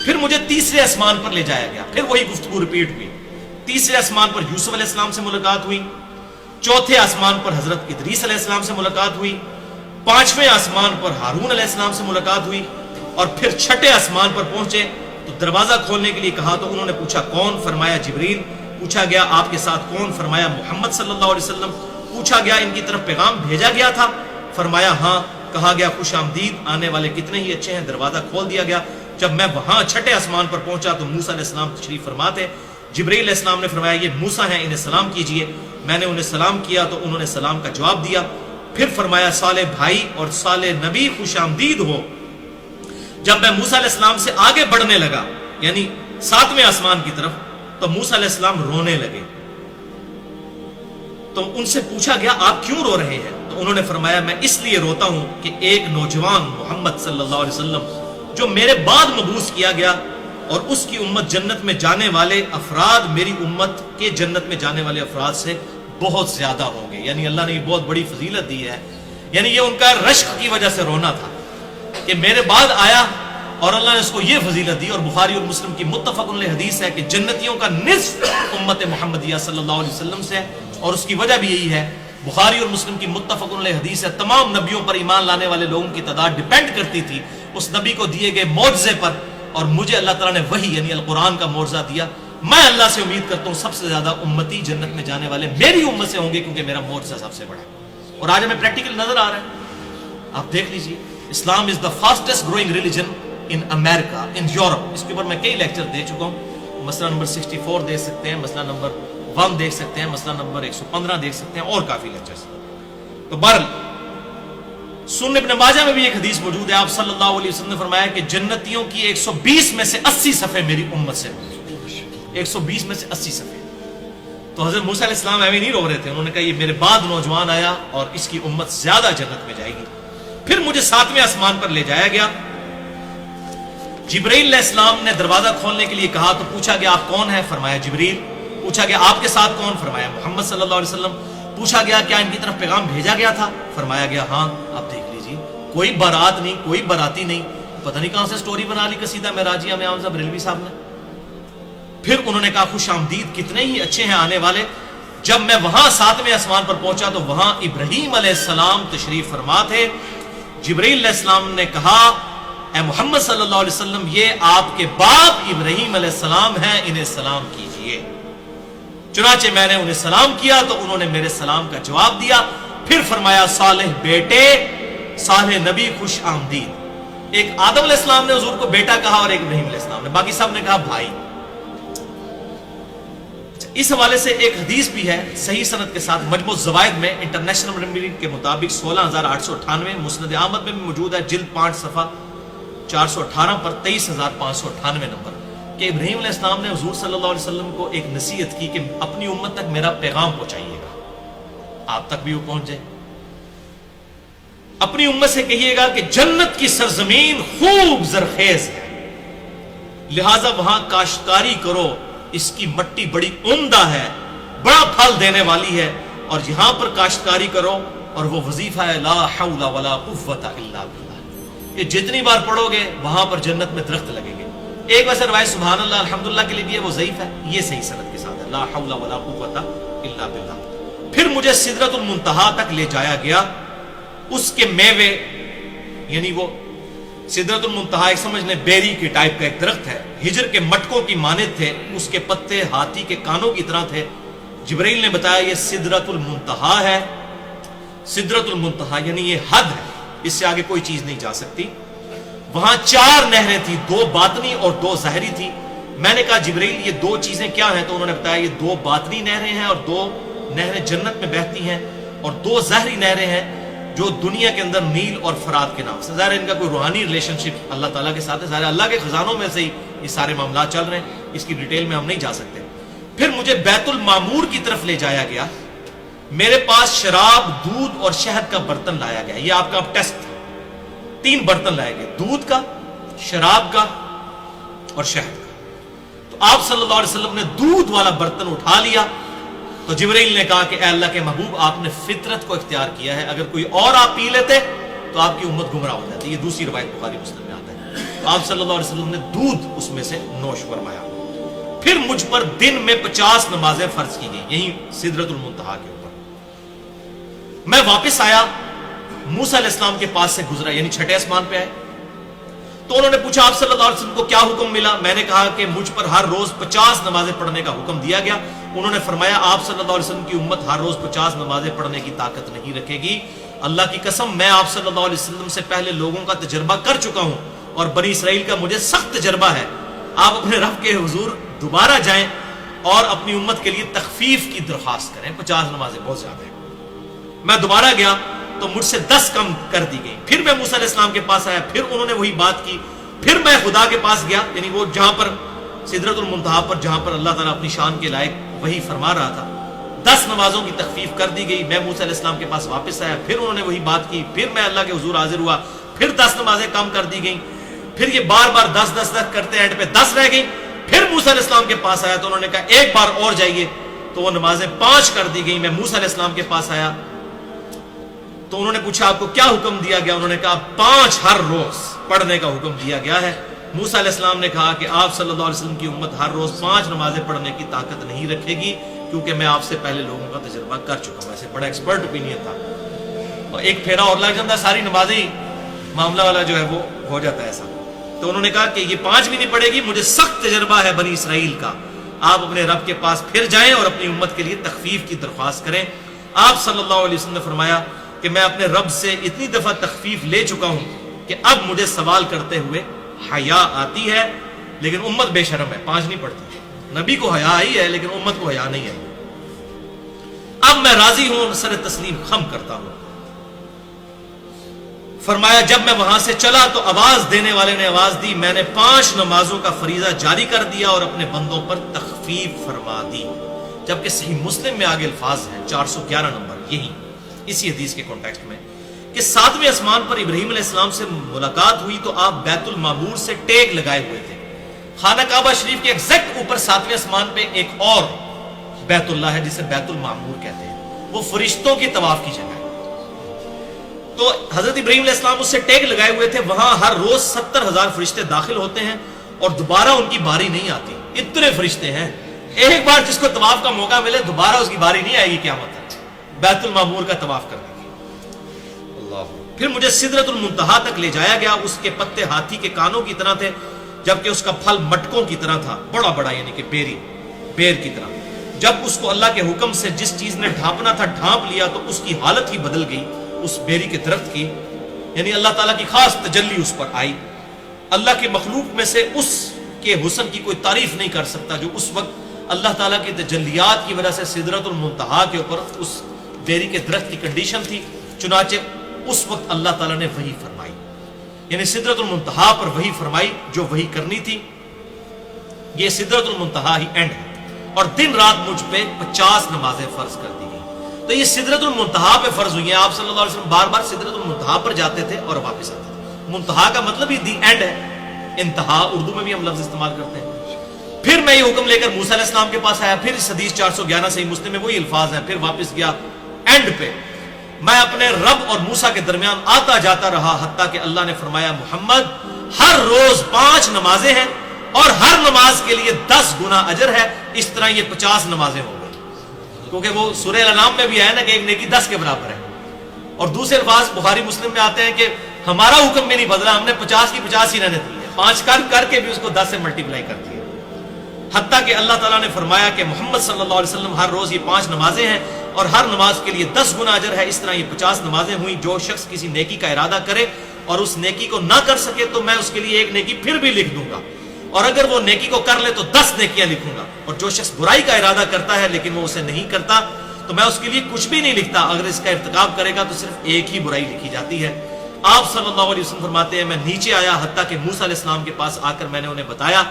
پھر مجھے تیسرے آسمان پر لے جایا گیا, پھر وہی گفتگو ریپیٹ ہوئی. تیسرے آسمان پر یوسف علیہ السلام سے ملاقات ہوئی, چوتھے آسمان پر حضرت ادریس علیہ السلام سے ملاقات ہوئی, پانچویں آسمان پر ہارون علیہ السلام سے ملاقات ہوئی, اور پھر چھٹے آسمان پر پہنچے تو دروازہ کھولنے کے لیے کہا تو انہوں نے پوچھا کون, فرمایا جبریل. پوچھا گیا آپ کے ساتھ کون, فرمایا محمد صلی اللہ علیہ وسلم. پوچھا گیا ان کی طرف پیغام بھیجا گیا تھا, فرمایا ہاں. کہا گیا خوش آمدید, آنے والے کتنے ہی اچھے ہیں. دروازہ کھول دیا گیا. جب میں وہاں چھٹے آسمان پر پہنچا تو موسیٰ علیہ السلام تشریف فرما تھے. جبریل علیہ السلام نے فرمایا یہ موسیٰ ہیں, انہیں سلام کیجئے. میں نے انہیں سلام کیا تو انہوں نے سلام کا جواب دیا. پھر فرمایا صالح بھائی اور صالح نبی خوش آمدید ہو. جب میں موسیٰ علیہ السلام سے آگے بڑھنے لگا, یعنی 7ویں آسمان کی طرف, تو موسیٰ علیہ السلام رونے لگے. تو ان سے پوچھا گیا آپ کیوں رو رہے ہیں؟ تو انہوں نے فرمایا میں اس لیے روتا ہوں کہ ایک نوجوان محمد صلی اللہ علیہ وسلم جو میرے بعد مبعوث کیا گیا, اور اس کی امت جنت میں جانے والے افراد میری امت کے جنت میں جانے والے افراد سے بہت زیادہ ہوں گے. یعنی اللہ نے یہ بہت بڑی فضیلت دی ہے. یعنی یہ ان کا رشک کی وجہ سے رونا تھا کہ میرے بعد آیا اور اللہ نے اس کو یہ فضیلت دی. اور بخاری اور مسلم کی متفق علیہ حدیث ہے کہ جنتیوں کا نصف امت محمدیہ صلی اللہ علیہ وسلم سے, اور اس کی وجہ بھی یہی ہے. بخاری اور مسلم کی متفق علیہ حدیث ہے تمام نبیوں پر ایمان لانے والے لوگوں کی تعداد ڈیپینڈ کرتی تھی اس نبی کو دیے گئے معجزے پر, اور مجھے اللہ تعالیٰ نے وہی یعنی القرآن کا معجزہ دیا. میں اللہ سے امید کرتا ہوں سب سے زیادہ امتی جنت میں جانے والے میری امت سے ہوں گے, کیونکہ میرا معجزہ سب سے بڑا ہے. اور آج ہمیں پریکٹیکل نظر آ رہا ہے. آپ دیکھ لیجئے, Islam is the fastest growing religion in America, in Europe. اس کے اوپر میں کئی لیکچر دے چکا ہوں. مسئلہ نمبر 64 دیکھ سکتے ہیں, مسئلہ نمبر 1 دیکھ سکتے ہیں, مسئلہ نمبر 115 دیکھ سکتے ہیں, اور کافی لیکچرز. تو بہرحال سنن ابن ماجہ میں بھی ایک حدیث موجود ہے. آپ صلی اللہ علیہ وسلم نے فرمایا کہ جنتیوں کی 120 میں سے 80 صفحے میری امت سے, 120 میں سے 80 صفحے. تو حضرت موسیٰ علیہ السلام ایویں نہیں رو رہے تھے. انہوں نے کہا یہ میرے بعد نوجوان آیا اور اس کی امت زیادہ جنت میں جائے گی. پھر مجھے 7ویں آسمان پر لے جایا گیا. جبریل علیہ السلام نے دروازہ کھولنے کے لیے کہا تو پوچھا گیا آپ کون ہیں؟ فرمایا جبریل. پوچھا گیا آپ کے ساتھ کون؟ فرمایا محمد صلی اللہ علیہ وسلم. پوچھا گیا کیا ان کی طرف پیغام بھیجا گیا تھا؟ فرمایا گیا ہاں. آپ دیکھ لیجیے, کوئی بارات نہیں, کوئی باراتی نہیں, پتہ نہیں کہاں سے سٹوری بنا لی قصیدہ معراجیہ میں حمزہ بریلوی صاحب نے. پھر انہوں نے کہا خوش آمدید, کتنے ہی اچھے ہیں آنے والے. جب میں وہاں 7ویں آسمان پر پہنچا تو وہاں ابراہیم علیہ السلام تشریف فرما تھے. جبریل علیہ السلام نے کہا اے محمد صلی اللہ علیہ وسلم یہ آپ کے باپ ابراہیم علیہ السلام ہیں, انہیں سلام کیجئے. چنانچہ میں نے انہیں سلام کیا تو انہوں نے میرے سلام کا جواب دیا. پھر فرمایا صالح بیٹے, صالح نبی خوش آمدید. ایک آدم علیہ السلام نے حضور کو بیٹا کہا اور ایک ابراہیم علیہ السلام نے, باقی سب نے کہا بھائی. اس حوالے سے ایک حدیث بھی ہے صحیح سند کے ساتھ، مجموع الزوائد میں انٹرنیشنل نمبرنگ کے مطابق 16898، مسند احمد میں بھی موجود ہے، جلد 5 صفحہ 418 پر 23598 نمبر، کہ ابراہیم علیہ السلام نے حضور صلی اللہ علیہ وسلم کو ایک نصیحت کی کہ اپنی امت تک میرا پیغام پہنچائیے گا، آپ تک بھی وہ پہنچ جائے۔ اپنی امت سے کہیے گا کہ جنت کی سرزمین خوب زرخیز ہے، لہذا وہاں کاشتکاری کرو، اس کی مٹی بڑی عمدہ ہے، بڑا پھل دینے والی ہے، اور یہاں پر کاشتکاری کرو، اور وہ وظیفہ ہے لا حول ولا قوت الا باللہ، یہ جتنی بار پڑھو گے وہاں پر جنت میں درخت لگیں گے۔ ایک ویسے روایت سبحان اللہ الحمدللہ کے لیے بھی ہے، وہ ضعیف ہے، یہ صحیح سند کے ساتھ ہے، لا حول ولا قوت الا باللہ۔ پھر مجھے سدرۃ المنتہا تک لے جایا گیا، اس کے میوے، یعنی وہ سدرۃ المنتہا ایک سمجھ لیں بیری کے ٹائپ کا ایک درخت ہے، ہجر کے مٹکوں کی مانند تھے، اس کے پتے ہاتھی کے کانوں کی طرح تھے۔ جبرائیل نے بتایا یہ سدرۃ المنتہا ہے، سدرۃ المنتہا یعنی یہ حد ہے، اس سے آگے کوئی چیز نہیں جا سکتی۔ وہاں 4 نہریں تھیں، 2 باطنی اور 2 ظاہری تھی۔ میں نے کہا جبرائیل یہ 2 چیزیں کیا ہیں؟ تو انہوں نے بتایا یہ 2 باطنی نہریں ہیں اور 2 نہریں جنت میں بہتی ہیں، اور 2 ظاہری نہریں ہیں جو دنیا کے اندر نیل اور فرات کے نام سے۔ ظاہر ان کا کوئی روحانی ریلیشن شپ اللہ تعالیٰ کے ساتھ ہے، ظاہر اللہ کے خزانوں میں سے ہی یہ سارے معاملات چل رہے ہیں، اس کی ڈیٹیل میں ہم نہیں جا سکتے۔ پھر مجھے بیت المعمور کی طرف لے جایا گیا، میرے پاس شراب، دودھ اور شہد کا برتن لایا گیا۔ یہ آپ کا ٹیسٹ تھا، 3 برتن لائے گئے، دودھ کا، شراب کا اور شہد کا۔ تو آپ صلی اللہ علیہ وسلم نے دودھ والا برتن اٹھا لیا، تو جبرائیل نے کہا کہ اے اللہ کے محبوب آپ نے فطرت کو اختیار کیا ہے، اگر کوئی اور آپ پی لیتے تو آپ کی امت گمراہ ہو جاتی۔ یہ دوسری روایت بخاری مسلم میں آتا ہے۔ تو آپ صلی اللہ علیہ وسلم نے دودھ اس میں سے نوش فرمایا۔ پھر مجھ پر دن میں 50 نمازیں فرض کی گئی، یہی سدرۃ المنتہا کے اوپر۔ میں واپس آیا، موسیٰ علیہ السلام کے پاس سے گزرا، یعنی 6ٹھے آسمان پہ آئے، تو انہوں نے پوچھا آپ صلی اللہ علیہ وسلم کو کیا حکم ملا؟ میں نے کہا کہ مجھ پر ہر روز 50 نمازیں پڑھنے کا حکم دیا گیا۔ انہوں نے فرمایا آپ صلی اللہ علیہ وسلم کی امت ہر روز 50 نمازیں پڑھنے کی طاقت نہیں رکھے گی، اللہ کی قسم میں آپ صلی اللہ علیہ وسلم سے پہلے لوگوں کا تجربہ کر چکا ہوں، اور بنی اسرائیل کا مجھے سخت تجربہ ہے۔ آپ اپنے رب کے حضور دوبارہ جائیں اور اپنی امت کے لیے تخفیف کی درخواست کریں، 50 نمازیں بہت زیادہ ہیں۔ میں دوبارہ گیا تو مجھ سے 10 کم کر دی گئی۔ پھر میں موسیٰ علیہ السلام کے پاس آیا، پھر انہوں نے وہی بات کی۔ پھر میں خدا کے پاس گیا، یعنی وہ جہاں پر سدرۃ المنتہا پر جہاں پر اللہ تعالیٰ اپنی شان کے لائق وہی فرما رہا تھا، 10 نمازوں کی تخفیف کر دی گئی۔ میں موسیٰ علیہ السلام کے پاس واپس آیا، پھر انہوں نے وہی بات کی، پھر میں اللہ کے حضور حاضر ہوا، پھر 10 نمازیں کم کر دی گئیں، پھر یہ بار بار 10 کرتے اینڈ پہ 10 رہ گئی۔ پھر موسیٰ علیہ السلام کے پاس آیا تو انہوں نے کہا ایک بار اور جائیے، تو وہ نمازیں 5 کر دی گئیں۔ میں موسیٰ علیہ السلام کے پاس آیا تو انہوں نے پوچھا آپ کو کیا حکم دیا گیا؟ انہوں نے کہا 5 ہر روز پڑھنے کا حکم دیا گیا ہے۔ موسیٰ علیہ السلام نے کہا کہ آپ صلی اللہ علیہ وسلم کی امت ہر روز 5 نمازیں پڑھنے کی طاقت نہیں رکھے گی، کیونکہ میں آپ سے پہلے لوگوں کا تجربہ کر چکا ہوں۔ ایسے بڑا ایکسپرٹ اوپینین تھا، اور ایک پھیرا اور لگ جاتا ہے، ساری نمازیں معاملہ والا جو ہے وہ ہو جاتا ہے ایسا۔ تو انہوں نے کہا کہ یہ 5 بھی نہیں پڑے گی، مجھے سخت تجربہ ہے بنی اسرائیل کا، آپ اپنے رب کے پاس پھر جائیں اور اپنی امت کے لیے تخفیف کی درخواست کریں۔ آپ صلی اللہ علیہ وسلم نے فرمایا کہ میں اپنے رب سے اتنی دفعہ تخفیف لے چکا ہوں کہ اب مجھے سوال کرتے ہوئے حیا آتی ہے، لیکن امت بے شرم ہے، 5 نہیں پڑتی۔ نبی کو حیا آئی ہے لیکن امت کو حیا نہیں ہے۔ اب میں راضی ہوں، سر تسلیم خم کرتا ہوں۔ فرمایا جب میں وہاں سے چلا تو آواز دینے والے نے آواز دی، میں نے 5 نمازوں کا فریضہ جاری کر دیا اور اپنے بندوں پر تخفیف فرما دی۔ جبکہ صحیح مسلم میں آگے الفاظ ہیں 411 نمبر، یہی اسی حدیث کے کانٹیکسٹ میں، کہ 7ویں آسمان پر ابراہیم علیہ السلام سے ملاقات ہوئی تو آپ بیت المعمور سے ٹیگ لگائے ہوئے تھے۔ خانہ کعبہ شریف کے ایگزیکٹ اوپر 7ویں آسمان پہ ایک اور بیت اللہ ہے جسے بیت المعمور کہتے ہیں، وہ فرشتوں کی طواف کی جگہ ہے۔ تو حضرت ابراہیم علیہ السلام اس سے ٹیگ لگائے ہوئے تھے، وہاں ہر روز 70,000 فرشتے داخل ہوتے ہیں اور دوبارہ ان کی باری نہیں آتی، اتنے فرشتے ہیں۔ ایک بار جس کو طواف کا موقع ملے دوبارہ اس کی باری نہیں آئے گی قیامت تک، بیت المعمور کا طواف کرنے کی۔ اللہ۔ پھر مجھے سدرۃ المنتہا تک لے جایا گیا، اس کے پتے ہاتھی کے کانوں کی طرح تھے، جبکہ اس کا پھل مٹکوں کی طرح تھا، بڑا بڑا، یعنی کہ بیر کی طرح۔ جب اس کو اللہ کے حکم سے جس چیز نے ڈھانپنا تھا ڈھانپ لیا تو اس کی حالت ہی بدل گئی، اس بیری کے درخت کی، یعنی اللہ تعالیٰ کی خاص تجلی اس پر آئی۔ اللہ کی مخلوق میں سے اس کے حسن کی کوئی تعریف نہیں کر سکتا جو اس وقت اللہ تعالیٰ کی تجلیات کی وجہ سے سدرۃ المنتہا کے اوپر اس بیری کے درخت کی کنڈیشن تھی، چنانچہ اس وقت اللہ تعالیٰ نے وحی فرمائی، یعنی سدرۃ المنتہا پر وحی فرمائی جو وحی کرنی تھی۔ یہ سدرۃ المنتہا ہی اینڈ ہے، اور دن رات مجھ پہ 50 نمازیں فرض کر دی گئی۔ تو یہ سدرۃ المنتہا پہ فرض ہوئی ہیں۔ آپ صلی اللہ علیہ وسلم بار بار سدرۃ المنتہا پر جاتے تھے اور واپس آتے تھے۔ منتہا کا مطلب ہی دی اینڈ ہے، انتہا اردو میں بھی ہم لفظ استعمال کرتے ہیں۔ پھر میں یہ حکم لے کر موسیٰ علیہ السلام کے پاس آیا، پھر اس حدیث 411 صحیح مسلم میں وہی الفاظ ہیں، پھر واپس گیا اینڈ پہ۔ میں اپنے رب اور موسیٰ کے درمیان آتا جاتا رہا، حتیٰ کہ اللہ نے فرمایا محمد ہر روز 5 نمازیں ہیں اور ہر نماز کے لیے 10 گنا اجر ہے، اس طرح یہ 50 نمازیں ہو گئی، کیونکہ وہ سورہ الانعام میں بھی آیا نا کہ ایک نیکی 10 کے برابر ہے۔ اور دوسرے الفاظ بخاری مسلم میں آتے ہیں کہ ہمارا حکم بھی نہیں بدلا، ہم نے 50 کی 50 ہی رہنے دی ہے، 5 کر کے بھی اس کو 10 سے ملٹیپلائی کر دیا، حتیٰ کہ اللہ تعالیٰ نے فرمایا کہ محمد صلی اللہ علیہ وسلم ہر روز یہ 5 نمازیں ہیں اور ہر نماز کے لیے 10 گنا اجر ہے، اس طرح یہ 50 نمازیں ہوئیں۔ جو شخص کسی نیکی کا ارادہ کرے اور اس نیکی کو نہ کر سکے تو میں اس کے لیے ایک نیکی پھر بھی لکھ دوں گا، اور اگر وہ نیکی کو کر لے تو 10 نیکیاں لکھوں گا، اور جو شخص برائی کا ارادہ کرتا ہے لیکن وہ اسے نہیں کرتا تو میں اس کے لیے کچھ بھی نہیں لکھتا، اگر اس کا ارتکاب کرے گا تو صرف ایک ہی برائی لکھی جاتی ہے۔ آپ صلی اللہ علیہ وسلم فرماتے ہیں میں نیچے آیا حتیٰ کہ موسیٰ علیہ السلام کے پاس آ کر میں نے انہیں بتایا،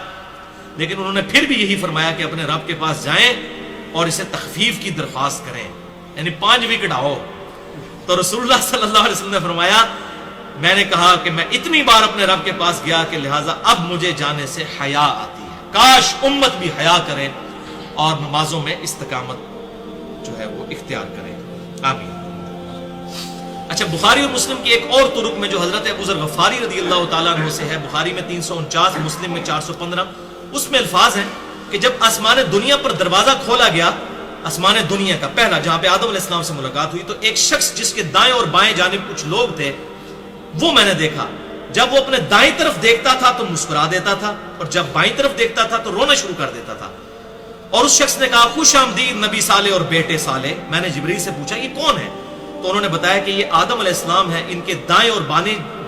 لیکن انہوں نے پھر بھی یہی فرمایا کہ اپنے رب کے پاس جائیں اور اسے تخفیف کی درخواست کریں، یعنی 5 بھی کٹاؤ۔ تو رسول اللہ صلی اللہ علیہ وسلم نے فرمایا میں نے کہا کہ میں اتنی بار اپنے رب کے پاس گیا کہ لہٰذا اب مجھے جانے سے حیا آتی ہے، کاش امت بھی حیا کرے اور نمازوں میں استقامت جو ہے وہ اختیار کرے، آمین۔ اچھا، بخاری اور مسلم کی ایک اور طرق میں جو حضرت ابو ذر غفاری رضی اللہ تعالیٰ عنہ سے ہے، بخاری میں 349، مسلم میں 415، اس میں الفاظ ہیں کہ جب آسمان دنیا پر دروازہ کھولا گیا، آسمان دنیا کا پہلا جہاں پہ آدم علیہ السلام سے ملاقات ہوئی، تو ایک شخص جس کے دائیں اور بائیں جانب کچھ لوگ تھے وہ میں نے دیکھا، جب وہ اپنے دائیں طرف دیکھتا تھا تو مسکرا دیتا تھا اور جب بائیں طرف دیکھتا تھا تو رونا شروع کر دیتا تھا۔ اور اس شخص نے کہا خوش آمدید نبی صالح اور بیٹے صالح۔ میں نے جبریل سے پوچھا یہ کون ہے؟ تو انہوں نے بتایا کہ یہ آدم علیہ السلام ہیں، ان کے دائیں اور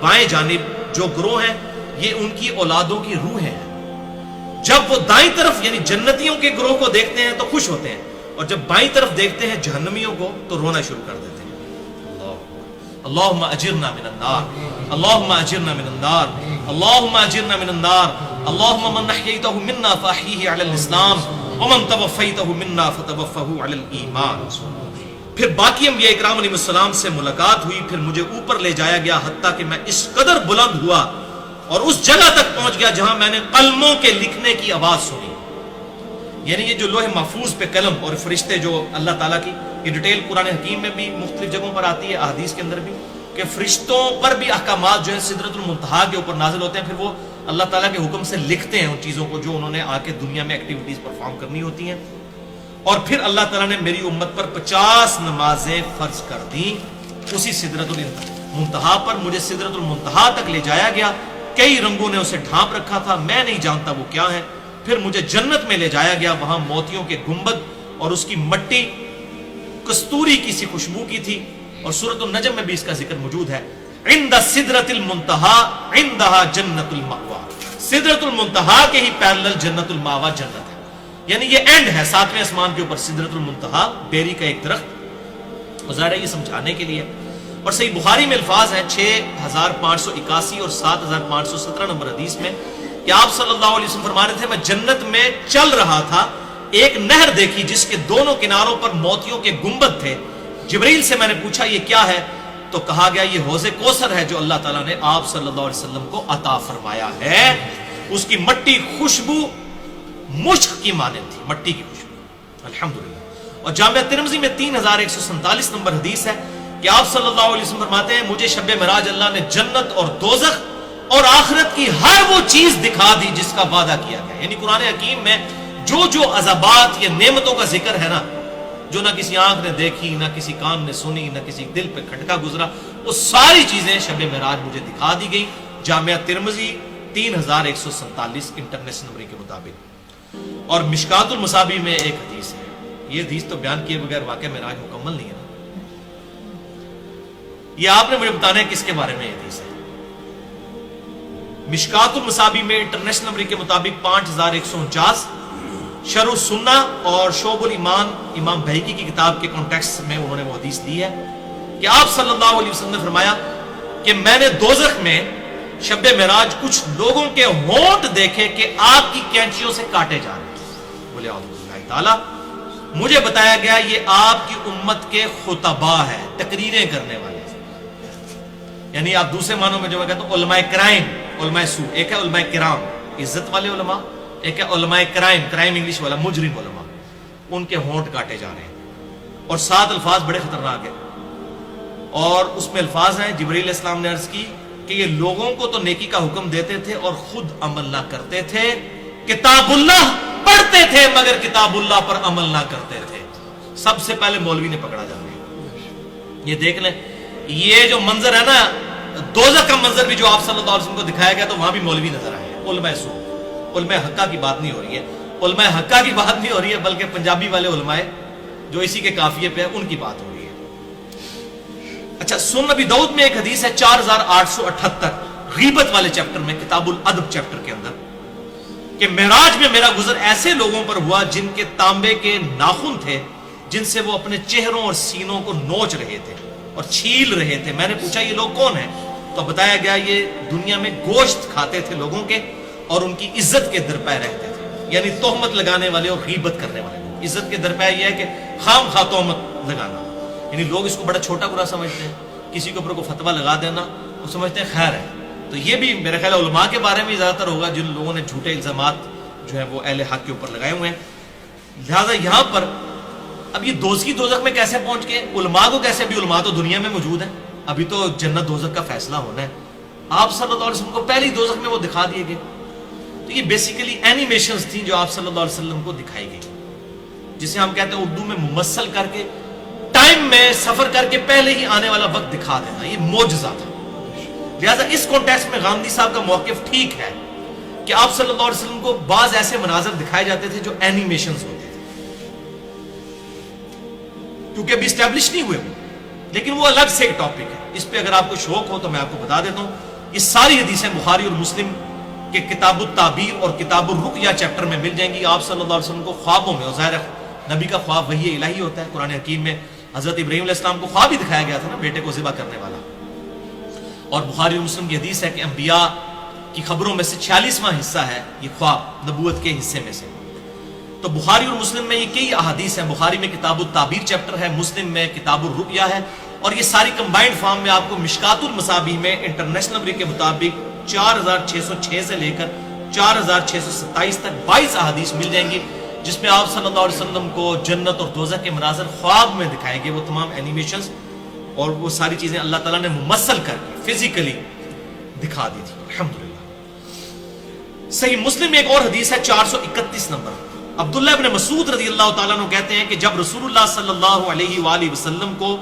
بائیں جانب جو گروہ ہیں یہ ان کی اولادوں کی روحیں ہیں۔ جب وہ دائیں طرف یعنی جنتیوں کے گروہ کو دیکھتے ہیں تو خوش ہوتے ہیں، اور جب بائیں طرف دیکھتے ہیں جہنمیوں کو تو رونا شروع کر دیتے ہیں۔ اللہم اجرنا من النار، اللہم اجرنا من النار، اللہم اجرنا من النار، اللہم من احییتہ منا فاحیہ علی الاسلام ومن توفیتہ منا فتوفہ علی الایمان۔ پھر باقی انبیاء اکرام علیہ السلام سے ملاقات ہوئی، پھر مجھے اوپر لے جایا گیا حتیٰ کہ میں اس قدر بلند ہوا اور اس جگہ تک پہنچ گیا جہاں میں نے قلموں کے لکھنے کی آواز سنی۔ یعنی یہ جو لوح محفوظ پہ قلم اور فرشتے جو اللہ تعالیٰ کی، یہ ڈیٹیل قرآن حکیم میں بھی مختلف جگہوں پر آتی ہے، احادیث کے اندر بھی، کہ فرشتوں پر بھی احکامات جو ہیں سدرۃ المنتہا کے اوپر نازل ہوتے ہیں، پھر وہ اللہ تعالیٰ کے حکم سے لکھتے ہیں ان چیزوں کو جو انہوں نے آ کے دنیا میں ایکٹیویٹیز پرفارم کرنی ہوتی ہیں۔ اور پھر اللہ تعالیٰ نے میری امت پر 50 نمازیں فرض کر دیں اسی سدرۃ المنتہا پر۔ مجھے سدرۃ المنتہا تک لے جایا گیا، کئی رنگوں نے اسے ڈھانپ رکھا تھا، میں نہیں جانتا وہ کیا ہے۔ پھر مجھے جنت میں لے جایا گیا، وہاں موتیوں کے گنبد اور اس کی مٹی کستوری کی سی خوشبو کی تھی، اور سورۃ النجم میں بھی اس کا ذکر موجود ہے، عند سدرۃ المنتہا عندہا جنت المأویٰ۔ سدرۃ المنتہا کے ہی پیرلل جنت المأویٰ جنت ہے، یعنی یہ اینڈ ہے 7ویں آسمان کے اوپر سدرۃ المنتہا، بیری کا ایک درخت۔ ظاہر ہے یہ سمجھانے کے لیے، اور صحیح بخاری میں الفاظ ہیں 6581 اور 7517 نمبر حدیث میں کہ آپ صلی اللہ علیہ وسلم فرما رہے تھے میں جنت میں چل رہا تھا، ایک نہر دیکھی جس کے دونوں کناروں پر موتیوں کے گنبد تھے۔ جبریل سے میں نے پوچھا یہ کیا ہے؟ تو کہا گیا یہ حوض کوثر ہے جو اللہ تعالیٰ نے آپ صلی اللہ علیہ وسلم کو عطا فرمایا ہے۔ اس کی مٹی خوشبو مشک کی مانند تھی، مٹی کی خوشبو، الحمدللہ۔ اور جامعہ ترمذی میں 3147 نمبر حدیث ہے کہ آپ صلی اللہ علیہ وسلم فرماتے ہیں مجھے شب معراج اللہ نے جنت اور دوزخ اور آخرت کی ہر وہ چیز دکھا دی جس کا وعدہ کیا گیا۔ یعنی قرآن حکیم میں جو جو عذابات یا نعمتوں کا ذکر ہے نا، جو نہ کسی آنکھ نے دیکھی، نہ کسی کان نے سنی، نہ کسی دل پہ کھٹکا گزرا، وہ ساری چیزیں شب معراج مجھے دکھا دی گئی۔ جامعہ ترمذی 3147 انٹرنیشنل نمبر کے مطابق۔ اور مشکات المصابیح میں ایک حدیث ہے، یہ حدیث تو بیان کیے بغیر واقعہ معراج مکمل نہیں ہے نا، یہ آپ نے مجھے بتانا ہے کس کے بارے میں یہ حدیث ہے۔ مشکات المصابیح میں انٹرنیشنل نمبر کے مطابق 5149 شرح السنہ اور شعب الایمان امام بہقی کی کتاب کے کانٹیکسٹ میں انہوں نے وہ حدیث دی ہے کہ آپ صلی اللہ علیہ وسلم نے فرمایا کہ میں نے دوزخ میں شب معراج کچھ لوگوں کے ہونٹ دیکھے کہ آگ کی کینچیوں سے کاٹے جا رہے ہیں. بولے اعوذ باللہ تعالی. مجھے بتایا گیا یہ آپ کی امت کے خطباء ہے, تقریریں کرنے والے, یعنی آپ دوسرے معنوں میں جو میں کہتا ہوں علماء کرائم, علماء سو. ایک ہے علماء کرام عزت والے علماء, ایک ہے علماء کرائم, کرائم انگلش والا مجرم علماء. ان کے ہونٹ کاٹے جا رہے ہیں. اور 7 الفاظ بڑے خطرناک ہیں, اور اس میں الفاظ ہیں جبرائیل علیہ السلام نے عرض کی کہ یہ لوگوں کو تو نیکی کا حکم دیتے تھے اور خود عمل نہ کرتے تھے, کتاب اللہ پڑھتے تھے مگر کتاب اللہ پر عمل نہ کرتے تھے. سب سے پہلے مولوی نے پکڑا جا رہا ہے. یہ دیکھ لیں, یہ جو منظر ہے نا دوزخ کا منظر بھی جو آپ صلی اللہ علیہ وسلم کو دکھایا گیا تو وہاں بھی مولوی نظر آئے. علماء سو, علماء حقہ کی بات نہیں ہو رہی ہے, علماء حقہ کی بات نہیں ہو رہی ہے, بلکہ پنجابی والے علماء جو اسی کے قافیے پہ ان کی بات ہو رہی ہے. اچھا, سنن ابی داؤد میں ایک حدیث ہے 4878 غیبت والے چیپٹر میں, کتاب الادب چیپٹر کے اندر, کہ معراج میں میرا گزر ایسے لوگوں پر ہوا جن کے تانبے کے ناخن تھے جن سے وہ اپنے چہروں اور سینوں کو نوچ رہے تھے اور چھیل رہے تھے. میں نے پوچھا یہ لوگ کون ہیں, تو بتایا گیا یہ دنیا میں گوشت کھاتے تھے لوگوں کے اور ان کی عزت کے درپے رہتے تھے. یعنی تہمت لگانے والے اور غیبت کرنے والے. عزت کے درپے یہ ہے کہ خام خواہ تہمت لگانا, یعنی لوگ اس کو بڑا چھوٹا برا سمجھتے ہیں. کسی کے اوپر کو فتویٰ لگا دینا وہ سمجھتے ہیں خیر ہے. تو یہ بھی میرے خیال علماء کے بارے میں زیادہ تر ہوگا جن لوگوں نے جھوٹے الزامات جو ہے وہ اہل حق کے اوپر لگائے ہوئے ہیں. لہٰذا یہاں پر اب یہ دوزخ میں کیسے پہنچ گئے, علماء کو کیسے, بھی علماء تو دنیا میں موجود ہیں, ابھی تو جنت دوزخ کا فیصلہ ہونا ہے. آپ صلی اللہ علیہ وسلم کو پہلی دوزخ میں وہ دکھا دیے گئے. تو یہ بیسیکلی اینیمیشنز تھیں جو آپ صلی اللہ علیہ وسلم کو دکھائی گئی, جسے ہم کہتے ہیں اردو میں ممثل کر کے ٹائم میں سفر کر کے پہلے ہی آنے والا وقت دکھا دینا. یہ معجزہ تھا. لہٰذا اس کانٹیکسٹ میں غامدی صاحب کا موقف ٹھیک ہے کہ آپ صلی اللہ علیہ وسلم کو بعض ایسے مناظر دکھائے جاتے تھے جو اینیمیشنز ہوتے تھے, کیونکہ ابھی اسٹیبلش نہیں ہوئے وہ, لیکن وہ الگ سے ایک ٹاپک ہے. اس پہ اگر آپ کو شوق ہو تو میں آپ کو بتا دیتا ہوں, یہ ساری حدیثیں بخاری اور مسلم کے کتاب التعبیر اور کتاب الرقیہ چیپٹر میں مل جائیں گی. آپ صلی اللہ علیہ وسلم کو خوابوں میں, اور ظاہر نبی کا خواب وحی الہی ہوتا ہے, قرآن حکیم میں حضرت ابراہیم علیہ السلام کو خواب ہی دکھایا گیا تھا نا, بیٹے کو ذبح کرنے والا. اور بخاری اور مسلم کی حدیث ہے کہ انبیاء کی خبروں میں سے 46واں حصہ ہے یہ خواب نبوت کے حصے میں سے. تو بخاری اور مسلم میں یہ کئی احادیث ہیں. بخاری میں کتاب التعبیر چیپٹر ہے, مسلم میں کتاب الرقیہ ہے, اور یہ ساری کمبائنڈ فارم میں آپ کو مشکات المصابیح میں انٹرنیشنل نمبر کے مطابق 4606 سے لے کر 4627 تک 22 احادیث مل جائیں گی, جس میں آپ صلی اللہ علیہ وسلم کو جنت اور دوزخ کے مناظر خواب میں دکھائے گئے. وہ تمام اینیمیشنز اور وہ ساری چیزیں اللہ تعالیٰ نے ممثل کر کے فزیکلی دکھا دی تھی. الحمدللہ. صحیح مسلم میں ایک اور حدیث ہے 431 نمبر. عبداللہ ابن مسعود رضی اللہ تعالیٰ عنہ کہتے ہیں کہ جب رسول اللہ صلی اللہ علیہ وآلہ وسلم کو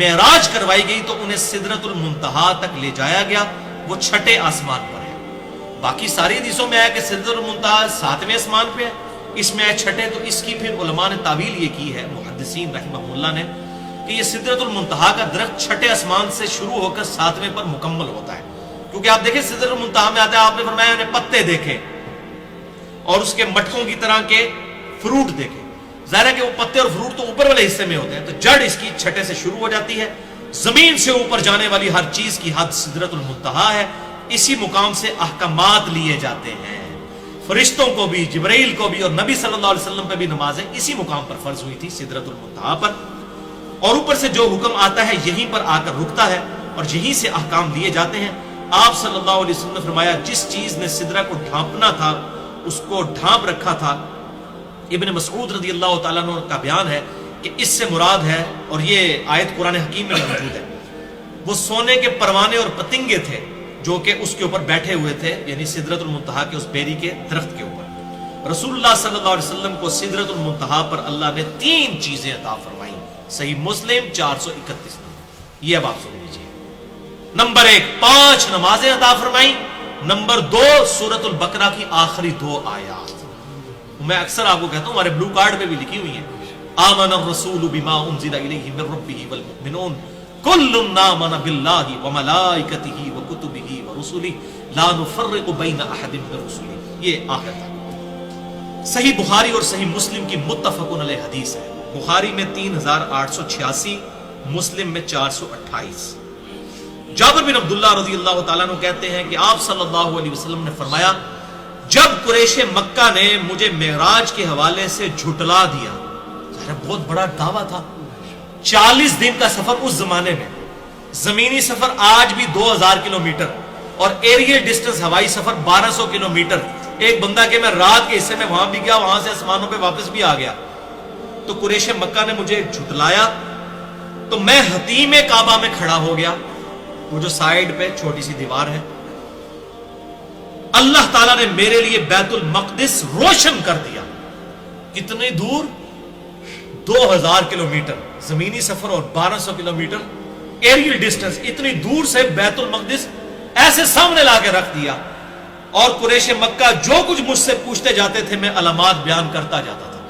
معراج کروائی گئی تو انہیں سدرۃ المنتہا تک لے جایا گیا. وہ 6 آسمان پر ہے. باقی ساری حدیثوں میں آیا کہ سدرۃ المنتہا 7ویں آسمان پہ ہے, اس میں 6. تو اس کی پھر علماء نے تعویل یہ کی ہے, محدثین رحمہ اللہ نے, کہ یہ سدرۃ المنتہا کا درخت 6 آسمان سے شروع ہو کر 7ویں پر مکمل ہوتا ہے. کیونکہ آپ دیکھیں سدرۃ المنتہا میں آتا ہے, آپ نے فرمایا انہیں پتے دیکھے اور اس کے مٹکوں کی طرح کے فروٹ دیکھے. ظاہر ہے کہ وہ پتے اور فروٹ تو اوپر والے حصے میں ہوتے ہیں, تو جڑ اس کی 6 سے شروع ہو جاتی ہے. زمین سے اوپر جانے والی ہر چیز کی حد سدرۃ المنتہا ہے. اسی مقام سے احکامات لیے جاتے ہیں. فرشتوں کو بھی, جبرائیل کو بھی, اور نبی صلی اللہ علیہ وسلم پہ بھی نمازیں اسی مقام پر فرض ہوئی تھی, سدرۃ المنتہا پر. اور اوپر سے جو حکم آتا ہے یہیں پر آ کر رکتا ہے اور یہیں سے احکام لیے جاتے ہیں. آپ صلی اللہ علیہ وسلم نے فرمایا جس چیز نے سدرہ کو ڈھانپنا تھا اس کو ڈھانپ رکھا تھا. ابن مسعود رضی اللہ تعالیٰ عنہ کا بیان ہے کہ اس سے مراد ہے, اور یہ آیت قرآن حکیم میں موجود ہے, وہ سونے کے پروانے اور پتنگے تھے جو کہ اس کے اوپر بیٹھے ہوئے تھے, یعنی سدرۃ المنتہا کے اس بیری کے درخت کے اوپر. رسول اللہ صلی اللہ علیہ وسلم کو سدرۃ المنتہا پر اللہ نے 3 چیزیں عطا فرمائیں. صحیح مسلم 431 یہ اب آپ سن لیجیے. نمبر 1 5 نمازیں عطا فرمائیں. نمبر 2 سورۃ البقرہ کی آخری 2 آیات. میں اکثر آپ کو کہتا ہوں, ہمارے بلو کارڈ پہ بھی لکھی ہوئی ہیں, آمن الرسول بما انزل الیہ من ربہ والمؤمنون کل آمن باللہ وملائکتہ وکتبہ ورسلہ لا نفرق بین احد من رسلہ. یہ آخر تک صحیح بخاری اور صحیح مسلم کی متفقن علیہ حدیث ہے. بخاری میں 3886، مسلم میں 428. جابر بن عبداللہ رضی اللہ تعالیٰ عنہ کہتے ہیں کہ آپ صلی اللہ علیہ وسلم نے فرمایا جب قریش مکہ نے مجھے معراج کے حوالے سے جھٹلا دیا، بہت بڑا دعویٰ تھا، 40 دن کا سفر اس زمانے میں، زمینی سفر آج بھی 2000 کلومیٹر اور ایریل ڈسٹنس ہوائی سفر 1200 کلومیٹر. ایک بندہ کہ میں رات کے حصے میں وہاں بھی گیا، وہاں سے آسمانوں پہ واپس بھی آ گیا. تو قریش مکہ نے مجھے جھٹلایا تو میں حتیم کعبہ میں کھڑا ہو گیا، وہ جو سائیڈ پہ چھوٹی سی دیوار ہے. اللہ تعالیٰ نے میرے لیے بیت المقدس روشن کر دیا. کتنی دور؟ 2000 کلومیٹر زمینی سفر اور 1200 کلومیٹر ایریل ڈسٹنس. اتنی دور سے بیت المقدس ایسے سامنے لا کے رکھ دیا. اور قریش مکہ جو کچھ مجھ سے پوچھتے جاتے تھے میں علامات بیان کرتا جاتا تھا.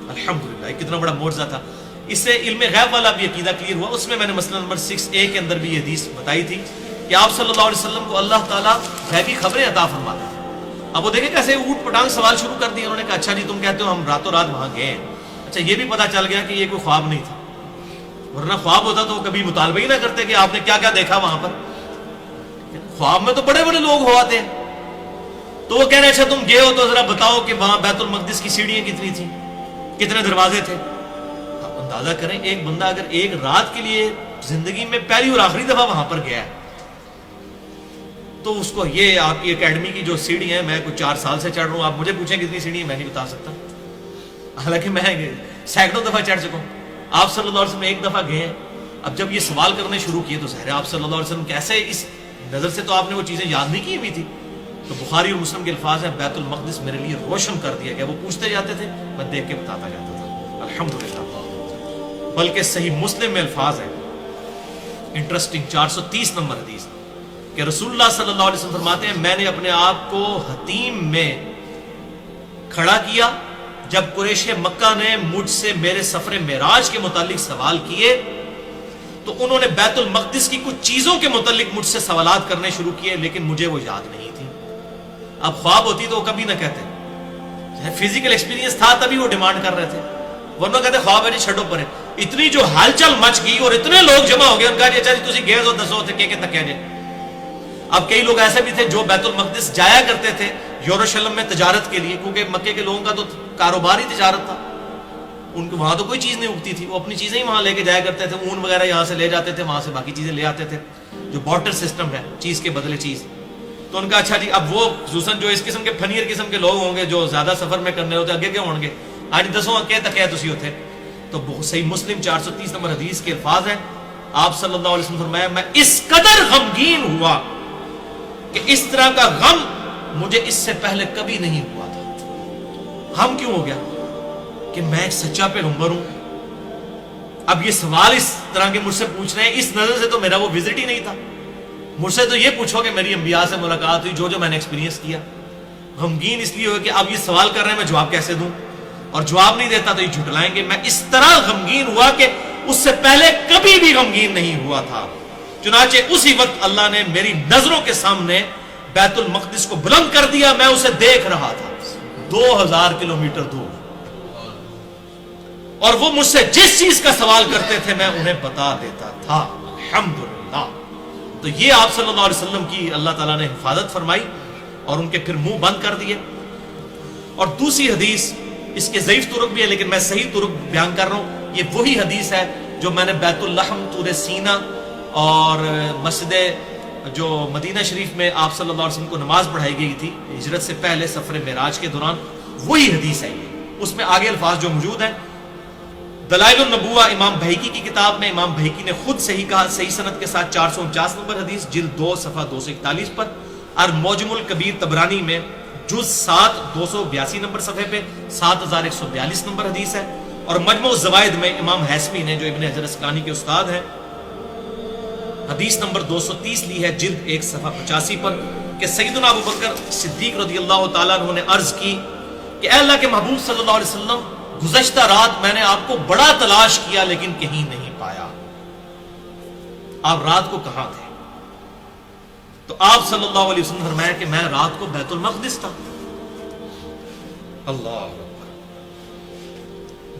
الحمدللہ کتنا بڑا معجزہ تھا. اس سے علم غیب والا بھی عقیدہ کلیئر ہوا. اس میں نے مسئلہ نمبر 6A کے اندر بھی یہ حدیث بتائی تھی کہ آپ صلی اللہ علیہ وسلم کو اللہ تعالیٰ غیبی خبریں عطا فرماتا ہے. اب وہ دیکھیں کیسے اوٹ پٹانگ سوال شروع کر دیا. انہوں نے کہا اچھا جی تم کہتے ہو ہم راتوں رات وہاں گئے ہیں. اچھا یہ بھی پتا چل گیا کہ یہ کوئی خواب نہیں تھا، ورنہ خواب ہوتا تو وہ کبھی مطالبہ ہی نہ کرتے کہ آپ نے کیا کیا دیکھا وہاں پر. خواب میں تو بڑے بڑے لوگ ہو آتے ہیں. تو وہ کہہ رہے اچھا تم گئے ہو تو ذرا بتاؤ کہ وہاں بیت المقدس کی سیڑھیاں کتنی تھیں، کتنے دروازے تھے. آپ اندازہ کریں ایک بندہ اگر ایک رات کے لیے زندگی میں پہلی اور آخری دفعہ وہاں پر گیا ہے تو اس کو یہ آپ کی اکیڈمی کی جو سیڑھی ہے، میں کچھ 4 سال سے چڑھ رہا ہوں، آپ مجھے پوچھیں کتنی سیڑھی ہے میں نہیں بتا سکتا، حالانکہ میں سینکڑوں دفعہ چڑھ چکا ہوں. آپ صلی اللہ علیہ وسلم ایک دفعہ گئے ہیں. اب جب یہ سوال کرنے شروع کیے تو ظاہر ہے آپ صلی اللہ علیہ وسلم کیسے اس نظر سے تو آپ نے وہ چیزیں یاد نہیں کی ہوئی تھی. تو بخاری اور مسلم کے الفاظ ہیں بیت المقدس میرے لیے روشن کر دیا گیا. وہ پوچھتے جاتے تھے میں دیکھ کے بتاتا جاتا تھا. الحمدللہ. بلکہ صحیح مسلم میں الفاظ ہیں انٹرسٹنگ 430 نمبر حدیث کہ رسول اللہ صلی اللہ علیہ وسلم فرماتے ہیں میں نے اپنے آپ کو حتیم میں کھڑا کیا جب قریش مکہ نے مجھ سے میرے سفر معراج کے متعلق سوال کیے تو انہوں نے بیت المقدس کی کچھ چیزوں کے متعلق مجھ سے سوالات کرنے شروع کیے لیکن مجھے وہ یاد نہیں تھی. اب خواب ہوتی تو وہ کبھی نہ کہتے، فزیکل ایکسپیرینس تھا تبھی وہ ڈیمانڈ کر رہے تھے، ورنہ کہتے خواب ہے جی چھڈو پرے. اتنی جو ہلچل مچ گئی اور اتنے لوگ جمع ہو گئے، ان کا جی اچھا جی تسی گئے ہو دسو تے کہ تک کہنے. اب کئی لوگ ایسے بھی تھے جو بیت المقدس جایا کرتے تھے یروشلم میں تجارت کے لیے، کیونکہ مکے کے لوگوں کا تو کاروبار ہی تجارت تھا، ان کو وہاں تو کوئی چیز نہیں اگتی تھی، وہ اپنی چیزیں ہی وہاں لے کے جایا کرتے تھے. اون وغیرہ یہاں سے لے جاتے تھے، وہاں سے باقی چیزیں لے آتے تھے، جو بارٹر سسٹم ہے چیز کے بدلے چیز. تو ان کا اچھا جی اب وہ خصوصاً جو اس قسم کے فنیر قسم کے لوگ ہوں گے جو زیادہ سفر میں کرنے ہوتے اگے کیوں ہوں گے آج دسوں کہ تک ہے تسی ہوتے. تو صحیح مسلم 430 نمبر حدیث کے الفاظ ہیں آپ صلی اللہ علیہ وسلم فرمایا میں اس قدر غمگین ہوا کہ اس طرح کا غم مجھے اس سے پہلے کبھی نہیں ہوا تھا. غم کیوں ہو گیا؟ کہ میں ایک سچا پیغمبر ہوں. اب یہ سوال اس طرح کے مجھ سے پوچھ رہے ہیں، اس نظر سے تو میرا وہ وزٹ ہی نہیں تھا. مجھ سے تو یہ پوچھو کہ میری انبیاء سے ملاقات ہوئی، جو میں نے ایکسپیرینس کیا. غمگین اس لیے ہو کہ اب یہ سوال کر رہے ہیں میں جواب کیسے دوں، اور جواب نہیں دیتا تو یہ جھٹلائیں گے. میں اس طرح غمگین ہوا کہ اس سے پہلے کبھی بھی غمگین نہیں ہوا تھا. چنانچہ اسی وقت اللہ نے میری نظروں کے سامنے بیت المقدس کو بلند کر دیا. میں اسے دیکھ رہا تھا 2000 کلومیٹر دور، اور وہ مجھ سے جس چیز کا سوال کرتے تھے میں انہیں بتا دیتا تھا. الحمدللہ. تو یہ آپ صلی اللہ علیہ وسلم کی اللہ تعالیٰ نے حفاظت فرمائی اور ان کے پھر منہ بند کر دیے. اور دوسری حدیث اس کے ضعیف طرق بھی ہے لیکن میں صحیح طرق بیان کر رہا ہوں. یہ وہی حدیث ہے جو میں نے بیت اللحم طور سینا اور مسجد جو مدینہ شریف میں آپ صلی اللہ علیہ وسلم کو نماز پڑھائی گئی تھی ہجرت سے پہلے سفر معراج کے دوران، وہی حدیث ہے یہ. اس میں آگے الفاظ جو موجود ہیں. دلائل النبوہ امام بہیقی کی کتاب میں امام بہیقی نے خود صحیح کہا صحیح سند کے ساتھ 449 نمبر حدیث جلد 2 صفحہ 241 پر، اور معجم الکبیر طبرانی میں جز 7 282 نمبر صفحے پہ 7142 نمبر حدیث ہے. اور مجموع الزوائد میں امام حیثمی نے جو ابن حجر اسقلانی کے استاد ہیں حدیث نمبر 230 لی ہے جلد 1 صفحہ 85 پر کہ سیدنا ابو بکر صدیق رضی اللہ تعالیٰ عنہ نے عرض کی کہ اے اللہ کے محبوب صلی اللہ علیہ وسلم گزشتہ رات میں نے آپ کو بڑا تلاش کیا لیکن کہیں نہیں پایا، آپ رات کو کہاں تھے؟ تو آپ صلی اللہ علیہ وسلم فرمایا کہ میں رات کو بیت المقدس تھا. اللہ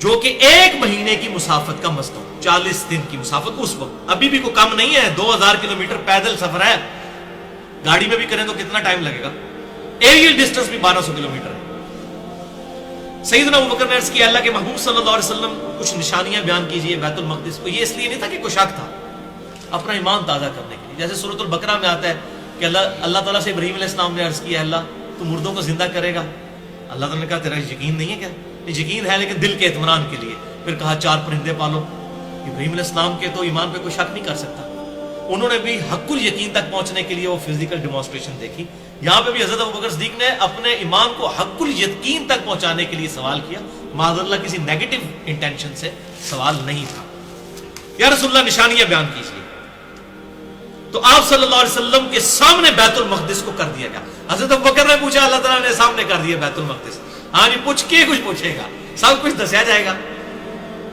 جو کہ 1 مہینے کی مسافت کا مزد ہو، 40 دن کی مسافت اس وقت، ابھی بھی کوئی کم نہیں ہے، 2000 کلومیٹر پیدل سفر ہے، گاڑی میں بھی کریں تو کتنا ٹائم لگے گا، ایریل ڈسٹنس بھی 1200 کلومیٹر ہے۔ سیدنا ابوبکر نے عرض کیا اللہ کے محبوب صلی اللہ علیہ وسلم کچھ نشانیاں بیان کیجئے بیت المقدس کو۔ یہ اس لیے نہیں تھا کہ کوئی شک تھا، اپنا ایمان تازہ کرنے کے لیے، جیسے سورۃ البقرہ میں آتا ہے کہ اللہ تعالیٰ سے ابراہیم علیہ السلام نے عرض کیا اللہ تو مردوں کو زندہ کرے گا، اللہ تعالیٰ نے کہا تیرا یقین نہیں ہے کیا؟ یقین ہے لیکن دل کے اطمینان کے لیے، پھر کہا 4 پرندے پالو۔ ابراہیم علیہ السلام کے تو ایمان پہ کوئی شک نہیں کر سکتا، انہوں نے بھی حق الیقین تک پہنچنے کے لیے وہ فزیکل ڈیمانسٹریشن دیکھی۔ یہاں پہ بھی حضرت ابوبکر صدیق نے اپنے ایمان کو حق الیقین تک پہنچانے کے لیے سوال کیا، معاذ اللہ کسی نیگیٹو انٹینشن سے سوال نہیں تھا۔ یا رسول اللہ نشانیاں بیان کیجیے، تو آپ صلی اللہ علیہ وسلم کے سامنے بیت المقدس کو کر دیا گیا۔ حضرت ابوبکر نے پوچھا، اللہ تعالیٰ نے سامنے کر دیا بیت المقدس، ہاں جی پوچھ کے کچھ پوچھے گا، سب کچھ دسیا جائے گا۔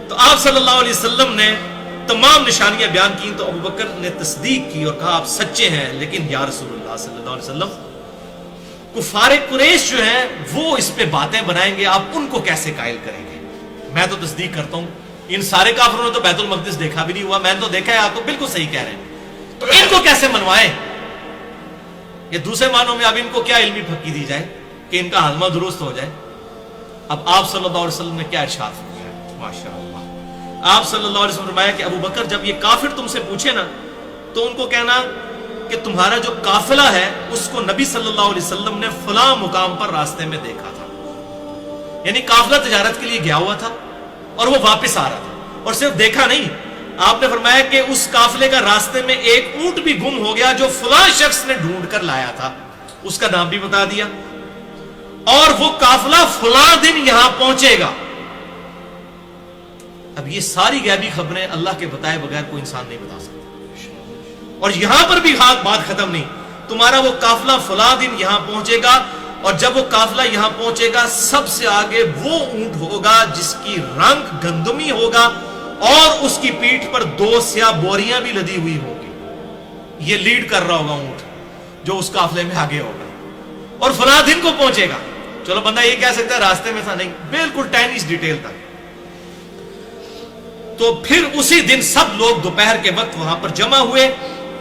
تو آپ صلی اللہ علیہ وسلم نے تمام نشانیاں بیان کی تو ابوبکر نے تصدیق کی اور کہا آپ سچے ہیں، لیکن یا رسول اللہ صلی اللہ علیہ وسلم کفار قریش جو ہیں وہ اس پہ باتیں بنائیں گے، آپ ان کو کیسے قائل کریں گے؟ میں تو تصدیق کرتا ہوں ان سارے کافروں نے تو بیت المقدس دیکھا بھی نہیں ہوا، میں نے تو دیکھا ہے، آپ تو بالکل صحیح کہہ رہے ہیں، تو ان کو کیسے منوائیں؟ یہ دوسرے معنوں میں اب ان کو کیا علمی پھکی دی جائے کہ ان کا ہاضمہ درست ہو جائے؟ اب آپ صلی اللہ علیہ وسلم نے کیا ارشاد فرمایا؟ ماشاء اللہ، آپ صلی اللہ علیہ وسلم نے فرمایا کہ ابو بکر جب یہ کافر تم سے پوچھے نا تو ان کو کہنا کہ تمہارا جو قافلہ ہے اس کو نبی صلی اللہ علیہ وسلم نے فلاں مقام پر راستے میں دیکھا تھا، یعنی قافلہ تجارت کے لیے گیا ہوا تھا اور وہ واپس آ رہا تھا، اور صرف دیکھا نہیں، آپ نے فرمایا کہ اس قافلے کا راستے میں ایک اونٹ بھی گم ہو گیا جو فلاں شخص نے ڈھونڈ کر لایا تھا، اس کا نام بھی بتا دیا، اور وہ قافلہ فلاں دن یہاں پہنچے گا۔ اب یہ ساری غیبی خبریں اللہ کے بتائے بغیر کوئی انسان نہیں بتا سکتا، اور یہاں پر بھی بات ختم نہیں، تمہارا وہ قافلہ فلاں دن یہاں پہنچے گا، اور جب وہ قافلہ یہاں پہنچے گا سب سے آگے وہ اونٹ ہوگا جس کی رنگ گندمی ہوگا اور اس کی پیٹھ پر 2 سیاہ بوریاں بھی لدی ہوئی ہوگی، یہ لیڈ کر رہا ہوگا اونٹ جو اس قافلے میں آگے ہوگا، اور فلاں دن کو پہنچے گا۔ چلو بندہ یہ کہہ سکتا ہے راستے میں تھا، نہیں، بالکل ٹائنیش ڈیٹیل تک۔ تو پھر اسی دن سب لوگ دوپہر کے وقت وہاں پر جمع ہوئے،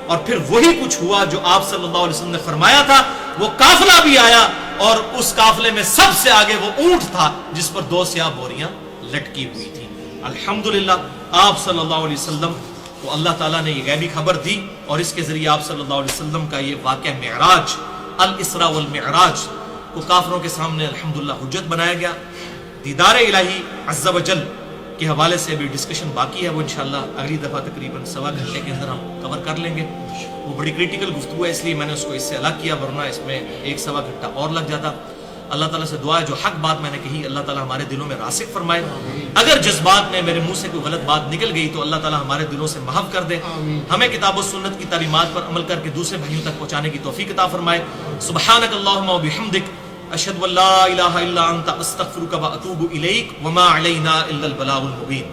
اور پھر وہی کچھ ہوا جو آپ صلی اللہ علیہ وسلم نے فرمایا تھا، وہ قافلہ بھی آیا اور اس قافلے میں سب سے آگے وہ اونٹ تھا جس پر 2 سیاہ بوریاں لٹکی ہوئی تھی۔ الحمدللہ آپ صلی اللہ علیہ وسلم کو اللہ تعالیٰ نے یہ غیبی خبر دی، اور اس کے ذریعے آپ صلی اللہ علیہ وسلم کا یہ واقعہ معراج، الاسراء والمعراج کو کافروں کے سامنے الحمدللہ حجت بنایا گیا۔ دیدار الہی عز و جل کے حوالے سے ابھی ڈسکشن باقی ہے، وہ انشاءاللہ اگلی دفعہ تقریباً 1.25 گھنٹے کے اندر ہم کور کر لیں گے۔ وہ بڑی کریٹیکل گفتگو ہے، اس لیے میں نے اس کو اس سے الگ کیا، ورنہ اس میں 1-1.25 گھنٹہ اور لگ جاتا۔ اللہ تعالیٰ سے دعا ہے جو حق بات میں نے کہی اللہ تعالیٰ ہمارے دلوں میں راسخ فرمائے، اگر جذبات میں میرے منہ سے کوئی غلط بات نکل گئی تو اللہ تعالیٰ ہمارے دلوں سے محو کر دے، ہمیں کتاب و سنت کی تعلیمات پر عمل کر کے دوسرے بھائیوں تک پہنچانے کی توفیق عطا فرمائے۔ سبحانک اللہم و بحمدک، اشہد ان لا الہ الا انت، استغفرک و اتوب الیک، وما علینا الا البلاغ المبین۔